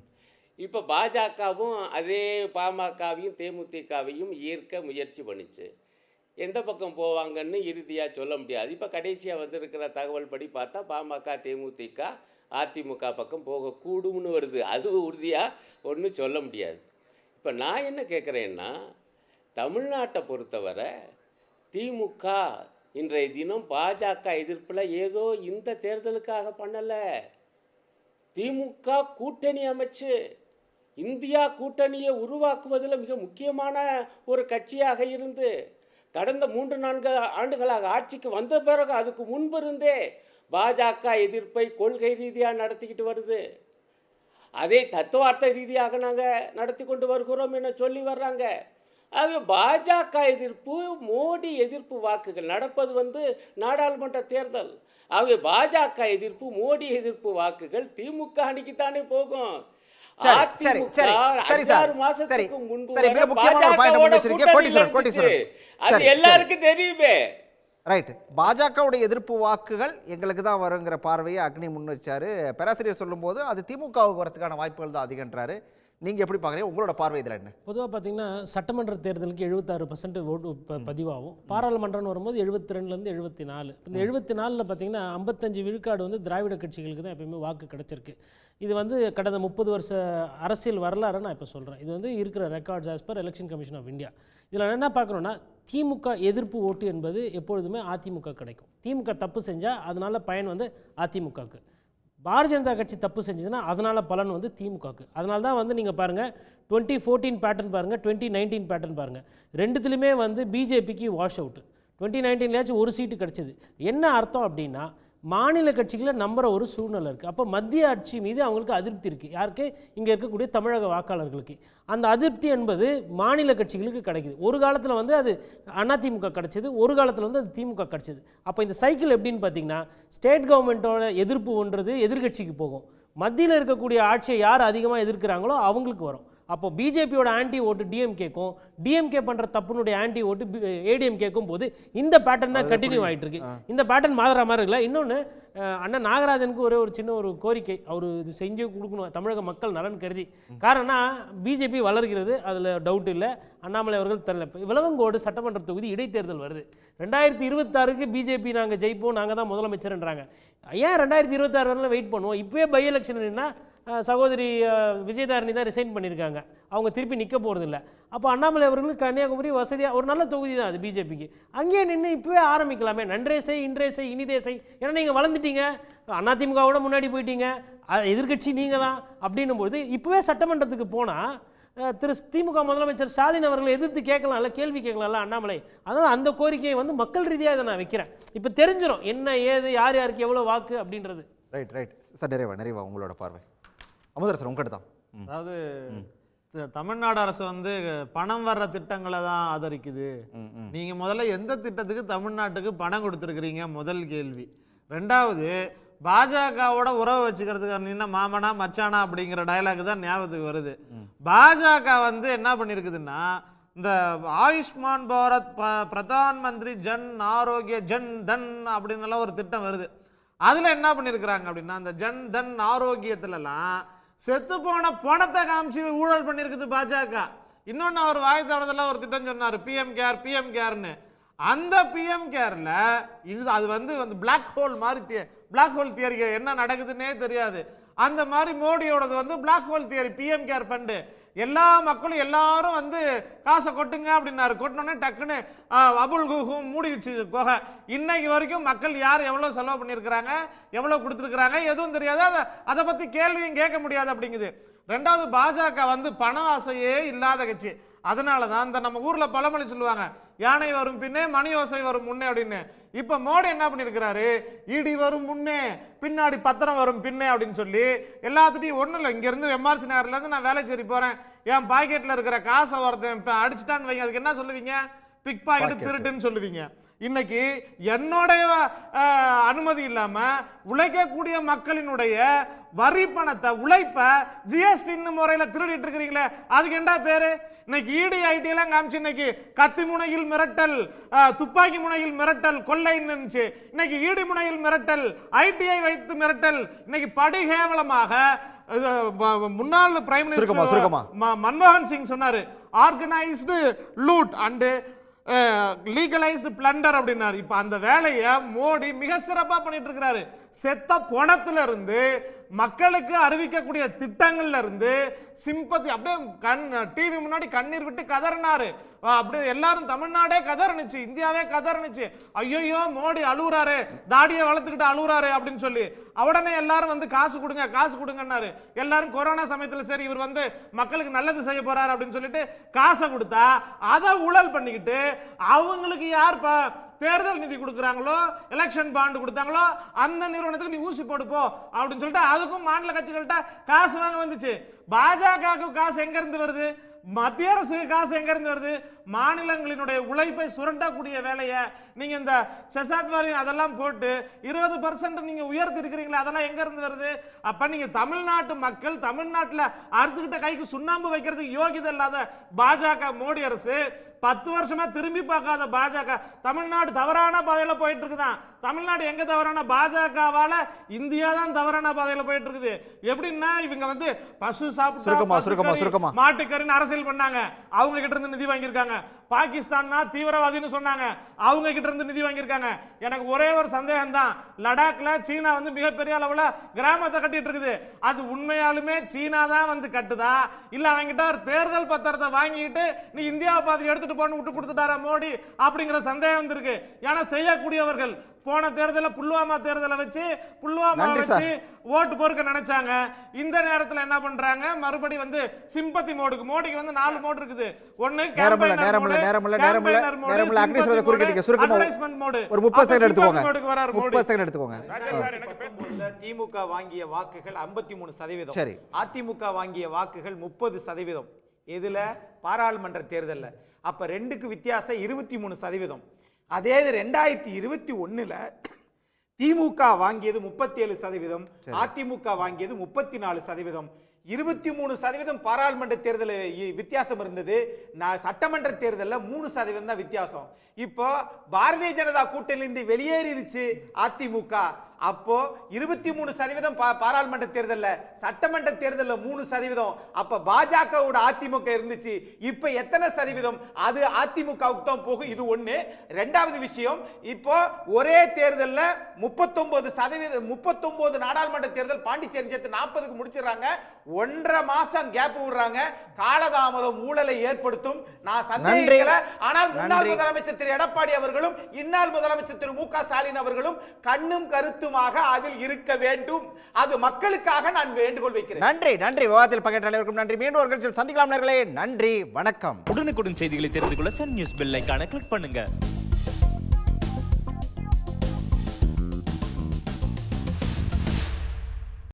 இப்ப பாஜகவும் அதே பாமகவையும் தேமுதிகவையும் ஈர்க்க முயற்சி பண்ணிச்சு. எந்த பக்கம் போவாங்கன்னு இறுதியா சொல்ல முடியாது. இப்ப கடைசியா வந்திருக்கிற தகவல் படி பார்த்தா பாமக தேமுதிக அதிமுக பக்கம் போகக்கூடும்னு வருது. அது உறுதியா ஒன்றும் சொல்ல முடியாது. இப்ப நான் என்ன கேட்குறேன்னா, தமிழ்நாட்டை பொறுத்தவரை திமுக இன்றைய தினம் பாஜக எதிர்ப்பில் ஏதோ இந்த தேர்தலுக்காக பண்ணல. திமுக கூட்டணி அமைச்சு இந்தியா கூட்டணியை உருவாக்குவதில் மிக முக்கியமான ஒரு கட்சியாக இருந்து கடந்த 3-4 ஆண்டுகளாக ஆட்சிக்கு வந்த பிறகு அதுக்கு முன்பு இருந்தே பாஜக எதிர்ப்பை கொள்கை ரீதியாக நடத்திக்கிட்டு வருது. அதே தத்துவார்த்த ரீதியாக நாங்கள் நடத்தி கொண்டு வருகிறோம் என சொல்லி வர்றாங்க. ஆகவே பாஜக எதிர்ப்பு, மோடி எதிர்ப்பு வாக்குகள் நடப்பது நாடாளுமன்ற தேர்தல். ஆகவே பாஜக எதிர்ப்பு, மோடி எதிர்ப்பு வாக்குகள் திமுக அணிக்குத்தானே போகும். அது எல்லாருக்கும் தெரியுமே. ரைட். பாஜகவுடைய எதிர்ப்பு வாக்குகள் எங்களுக்கு தான் வருங்கிற பார்வையை அக்னி முன் வச்சாரு. பேராசிரியர் சொல்லும்போது அது திமுகவுக்கு வரதுக்கான வாய்ப்புகள் தான் அதிகன்றாரு. நீங்கள் எப்படி பார்க்குறீங்க? உங்களோட பார்வை இதில் என்ன? பொதுவாக பார்த்தீங்கன்னா சட்டமன்ற தேர்தலுக்கு 76% ஓட்டு பதிவாகும். பாராளுமன்றம்னு வரும்போது 72லேருந்து 74. இந்த 74ல் பார்த்தீங்கன்னா 55 விழுக்காடு திராவிட கட்சிகளுக்கு தான் எப்பயுமே வாக்கு கிடச்சிருக்கு. இது கடந்த 30 வருஷ அரசியல் வரலாறு நான் இப்போ சொல்கிறேன். இது இருக்கிற records as per Election Commission of India. இதில் என்ன பார்க்குறோன்னா, திமுக எதிர்ப்பு ஓட்டு என்பது எப்பொழுதுமே அதிமுக கிடைக்கும். திமுக தப்பு செஞ்சால் அதனால் பயன் அதிமுகவுக்கு. பாரதிய ஜனதா கட்சி தப்பு செஞ்சதுன்னா அதனால் பலன் திமுகவுக்கு. அதனால தான் நீங்கள் பாருங்கள், 2014 பேட்டர்ன் பாருங்கள், 2019 பேட்டர்ன் பாருங்கள். ரெண்டுத்துலையுமே பிஜேபிக்கு வாஷ் அவுட்டு. 2019 ஒரு சீட்டு கிடச்சிது. என்ன அர்த்தம் அப்படின்னா, மாநில கட்சிகளை நம்புற ஒரு சூழ்நிலை இருக்குது. அப்போ மத்திய ஆட்சி மீது அவங்களுக்கு அதிருப்தி இருக்குது. யாருக்கு? இங்கே இருக்கக்கூடிய தமிழக வாக்காளர்களுக்கு. அந்த அதிருப்தி என்பது மாநில கட்சிகளுக்கு கிடைக்குது. ஒரு காலத்தில் அது அதிமுக கிடச்சிது, ஒரு காலத்தில் அது திமுக கிடச்சிது. அப்போ இந்த சைக்கிள் எப்படின்னு பார்த்தீங்கன்னா, ஸ்டேட் கவர்மெண்ட்டோட எதிர்ப்புன்றது எதிர்கட்சிக்கு போகும். மத்தியில் இருக்கக்கூடிய ஆட்சியை யார் அதிகமாக எதிர்க்கிறாங்களோ அவங்களுக்கு வரும். அப்போ பிஜேபியோட ஆன்டி ஓட்டு டிஎம்கேக்கும், டிஎம்கே பண்ணுற தப்புனுடைய ஆன்டி ஓட்டு ஏடிஎம்கேக்கும் போது இந்த பேட்டர்ன் தான் கண்டினியூ ஆகிட்டு இருக்கு. இந்த பேட்டர்ன் மாறுற மாதிரி இல்லை. இன்னொன்று, அண்ணன் நாகராஜனுக்கு ஒரு சின்ன கோரிக்கை, அவர் இது செஞ்சு கொடுக்கணும் தமிழக மக்கள் நலன் கருதி. காரணம்னா பிஜேபி வளர்கிறது, அதில் டவுட் இல்லை. அண்ணாமலை அவர்கள் தரல. விளவங்கோடு சட்டமன்ற தொகுதி இடைத்தேர்தல் வருது. 2026க்கு பிஜேபி நாங்கள் ஜெயிப்போம், நாங்கள் தான் முதலமைச்சர்ன்றாங்க. ஏன் 2026 வரல வெயிட் பண்ணுவோம்? இப்போயே பை எலெக்ஷன் சகோதரி விஜயதாரணி தான் ரிசைன் பண்ணியிருக்காங்க. அவங்க திருப்பி நிற்க போகிறது இல்லை. அப்போ அண்ணாமலை அவர்களுக்கு கன்னியாகுமரி வசதியாக ஒரு நல்ல தொகுதி தான் அது பிஜேபிக்கு. அங்கேயே நின்று இப்போவே ஆரம்பிக்கலாமே. நன்றே செய், இன்றே செய், இனிதே செய். ஏன்னா நீங்கள் வளர்ந்துட்டீங்க, அதிமுகவோட முன்னாடி போயிட்டீங்க, எதிர்கட்சி நீங்கள் தான் அப்படின்னும்போது இப்போவே சட்டமன்றத்துக்கு போனால் திமுக முதலமைச்சர் ஸ்டாலின் அவர்களை எதிர்த்து கேட்கலாம்ல, கேள்வி கேட்கலாம்ல அண்ணாமலை. அதனால் அந்த கோரிக்கையை மக்கள் ரீதியாக இதை நான் வைக்கிறேன். இப்போ தெரிஞ்சிடும் என்ன ஏது, யார் யாருக்கு எவ்வளோ வாக்கு அப்படின்றது. Right right sir. நிறைவா உங்களோட பார்வை. அமுதர் சார் உங்கள்கிட்ட தான். அதாவது தமிழ்நாடு அரசு பணம் வர்ற திட்டங்களை தான் ஆதரிக்குது. நீங்க முதல்ல எந்த திட்டத்துக்கு தமிழ்நாட்டுக்கு பணம் கொடுத்துருக்கிறீங்க? முதல் கேள்வி. ரெண்டாவது, பாஜகவோட உறவு வச்சுக்கிறதுக்கு நின்ன மாமனா மச்சானா அப்படிங்கிற டயலாக் தான் ஞாபகத்துக்கு வருது. பாஜக என்ன பண்ணிருக்குதுன்னா, இந்த ஆயுஷ்மான் பாரத், பிரதான் மந்திரி ஜன் ஆரோக்கிய ஜன் தன் அப்படின்னு ஒரு திட்டம் வருது. அதுல என்ன பண்ணிருக்கிறாங்க அப்படின்னா, அந்த ஜன் தன் ஆரோக்கியத்துலலாம் செத்து போன பணத்தை காமிச்சு ஊழல் பண்ணிருக்குது பாஜக. இன்னொன்னு அவர் வாய் தவறதுல ஒரு திட்டம் சொன்னார், பிஎம் கேர்னு. அந்த பிஎம் கேர்ல அது பிளாக் ஹோல் மாதிரி, பிளாக் ஹோல் தியரி என்ன நடக்குதுன்னே தெரியாது. அந்த மாதிரி மோடியோடது black hole theory, PM care fund. எல்லா மக்களும் எல்லாரும் காசை கொட்டுங்க அப்படின்னாரு. கொட்டினோடனே டக்குன்னு அபுல் குஹும் மூடிச்சு கொகை. இன்னைக்கு வரைக்கும் மக்கள் யார் எவ்வளவு செலவு பண்ணியிருக்கிறாங்க, எவ்வளவு கொடுத்துருக்குறாங்க எதுவும் தெரியாது. அதை பத்தி கேள்வியும் கேட்க முடியாது அப்படிங்குது. ரெண்டாவது, பாஜக பண ஆசையே இல்லாத கட்சி. அதனாலதான் இந்த நம்ம ஊர்ல பழமொழி சொல்லுவாங்க, யானை வரும் பின்னே மணி ஓசை வரும் முன்னே அப்படின்னு. இப்ப மோடி என்ன பண்ணிருக்கிறாரு, இடி வரும் முன்னே பின்னாடி பத்திரம் வரும் பின்னே அப்படின்னு சொல்லி எல்லாத்துட்டையும் ஒண்ணும் இல்லை. இங்க இருந்து எம்ஆர்சி நகர்ல இருந்து நான் வேலைச்சேரி போறேன், என் பாக்கெட்ல இருக்கிற காசை ஒருத்தன் அடிச்சுட்டான்னு வைங்க, அதுக்கு என்ன சொல்லுவீங்க? பிக் பாக்கெட், திருட்டுன்னு சொல்லுவீங்க. இன்னைக்கு என்னுடைய அனுமதி இல்லாம உழைக்கக்கூடிய மக்களினுடைய வரி பணத்தை, உழைப்ப ஜிஎஸ்டி முறையில திருடிட்டு இருக்கிறீங்களே, அதுக்கு என்ன பேரு? இன்னைக்கு இடி ஐடி எல்லாம் காமிச்சு இன்னைக்கு கத்தி முனையில் மிரட்டல், துப்பாக்கி முனையில் மிரட்டல், கொள்ளைன்னு இருந்துச்சு. இன்னைக்கு இடி முனையில் மிரட்டல், ஐடிஐ வைத்து மிரட்டல். இன்னைக்கு படிகேவலமாக முன்னாள் பிரைம் மினிஸ்டர் மன்மோகன் சிங் சொன்னாரு, organised loot and legalised plunder அப்படின்னாரு. இப்ப அந்த வேலையை மோடி மிக சிறப்பா பண்ணிட்டு இருக்கிறாரு. செத்த பணத்துல இருந்து, மக்களுக்கு அறிவிக்கக்கூடிய திட்டங்கள்ல இருந்து சிம்பத்தி, அப்படியே டிவி முன்னாடி கண்ணீர் விட்டு கதறினாரு. அப்படியே எல்லாரும் தமிழ்நாடே கதறினுச்சு, இந்தியாவே கதறினுச்சு. ஐயோ மோடி அழுவுறாரு, தாடியை வளர்த்துக்கிட்டு அழுவுறாரு அப்படின்னு சொல்லி. உடனே எல்லாரும் காசு கொடுங்க காசு கொடுங்கன்னாரு. எல்லாரும் கொரோனா சமயத்துல சரி இவர் மக்களுக்கு நல்லது செய்ய போறாரு அப்படின்னு சொல்லிட்டு காசை கொடுத்தா அதை ஊழல் பண்ணிக்கிட்டு அவங்களுக்கு யார் தேர்தல் நிதி கொடுக்குறாங்களோ, எலெக்ஷன் பாண்டு கொடுத்தாங்களோ அந்த நிறுவனத்துக்கு நீ ஊசி போடுப்போ அப்படின்னு சொல்லிட்டு அதுக்கும் மாநில கட்சிகள்கிட்ட காசு வாங்க வந்துச்சு. பாஜகவுக்கு காசு எங்க இருந்து வருது? மத்திய அரசுக்கு காசு எங்க இருந்து வருது? மாநிலங்களினுடைய உழைப்பை சுரண்டக்கூடிய வேலையை நீங்க இந்த செசாட் வாரி அதெல்லாம் போட்டு 20% நீங்க உயர்த்தி இருக்கிறீங்களா, அதெல்லாம் எங்க இருந்து வருது? அப்ப நீங்க தமிழ்நாட்டு மக்கள் தமிழ்நாட்டுல அறுத்துக்கிட்ட கைக்கு சுண்ணாம்பு வைக்கிறதுக்கு யோகிதை இல்லாத பாஜக மோடி அரசு, 10 வருஷமா திரும்பி பார்க்காத பாஜக, தமிழ்நாடு தவறான பாதையில போயிட்டு இருக்குதான். தமிழ்நாடு எங்க தவறான? பாஜகவால இந்தியா தான் தவறான பாதையில போயிட்டு இருக்குது. எப்படின்னா இவங்க வந்து பசு சாப்பிட்டா மாட்டுக்கறின்னு அரசியல் பண்ணாங்க, அவங்க கிட்ட இருந்து நிதி வாங்கியிருக்காங்க. பாகிஸ்தான் தீவிரவாதின்னு சொன்னாங்க, அவங்க கிட்ட இருந்து நிதி வாங்கியிருக்காங்க. எனக்கு ஒரே ஒரு சந்தேகம் தான், லடாக்ல சீனா வந்து மிகப்பெரிய அளவுல கிராமத்தை கட்டிட்டு இருக்குது. அது உண்மையாலுமே சீனா தான் வந்து கட்டுதா, இல்ல அவங்கிட்ட ஒரு தேர்தல் பத்திரத்தை வாங்கிட்டு நீ இந்தியாவை பாதி எடுத்துட்டு போன்னு விட்டு கொடுத்துட்டாரா மோடி அப்படிங்கிற சந்தேகம் வந்திருக்கு. ஏன்னா செய்யக்கூடியவர்கள் போன தேர்தலில் புல்வாமா தேர்தலை வச்சு ஓட்டு பொறுக்க நினைச்சாங்க. இந்த நேரத்தில் என்ன பண்றாங்க, மறுபடி வந்து சிம்பத்தி மோடுக்கு, மோடிக்கு வந்து 4 மோடு இருக்குது. ஒன்னு திமுக வாங்கிய வாக்குகள் 53%, அதிமுக வாங்கிய வாக்குகள் 30%. இதுல பாராளுமன்ற தேர்தல்ல அப்ப 2க்கு வித்தியாசம் 23%. அதே 2021ல திமுக வாங்கியது 37%, அதிமுக வாங்கியது 34%. 23% பாராளுமன்ற தேர்தல் வித்தியாசம் இருந்தது. சட்டமன்ற தேர்தலில் 3% தான் வித்தியாசம். இப்போ பாரதிய ஜனதா கூட்டணியிலிருந்து வெளியேறிடுச்சு அதிமுக. அப்போ 23% பாராளுமன்ற தேர்தலில், சட்டமன்ற தேர்தலில் 3%. அப்ப பாஜகவோட அதிமுக இருந்துச்சு, இப்ப எத்தனை சதவீதம்? அது அதிமுகவுக்கு தான் போகும். இது ஒண்ணு. ரெண்டாவது விஷயம், இப்போ ஒரே தேர்தலில் 39 நாடாளுமன்ற தேர்தல் பாண்டிச்சேரி சேர்த்து 40க்கு முடிச்சிடறாங்க. 1.5 மாசம் கேப் விடுறாங்க. காலதாமதம் ஊழலை ஏற்படுத்தும். நான் சந்தேகிக்கல. ஆனால் முன்னாள் முதலமைச்சர் திரு எடப்பாடி அவர்களும் இந்நாள் முதலமைச்சர் திரு மு.க. ஸ்டாலின் அவர்களும் கண்ணும் கருத்துமாக அதில் இருக்க வேண்டும். அது மக்களுக்காக நான் வேண்டுகோள் வைக்கிறேன். நன்றி. விவாதத்தில் பங்கேற்ற அனைவருக்கும் நன்றி. மீண்டும் ஒரு சந்திக்கலாம் நேயர்களே. நன்றி, வணக்கம். உடனுக்குடன் செய்திகளை தெரிந்து கொள்ள சன் நியூஸ் பெல் ஐகானை கிளிக் பண்ணுங்க.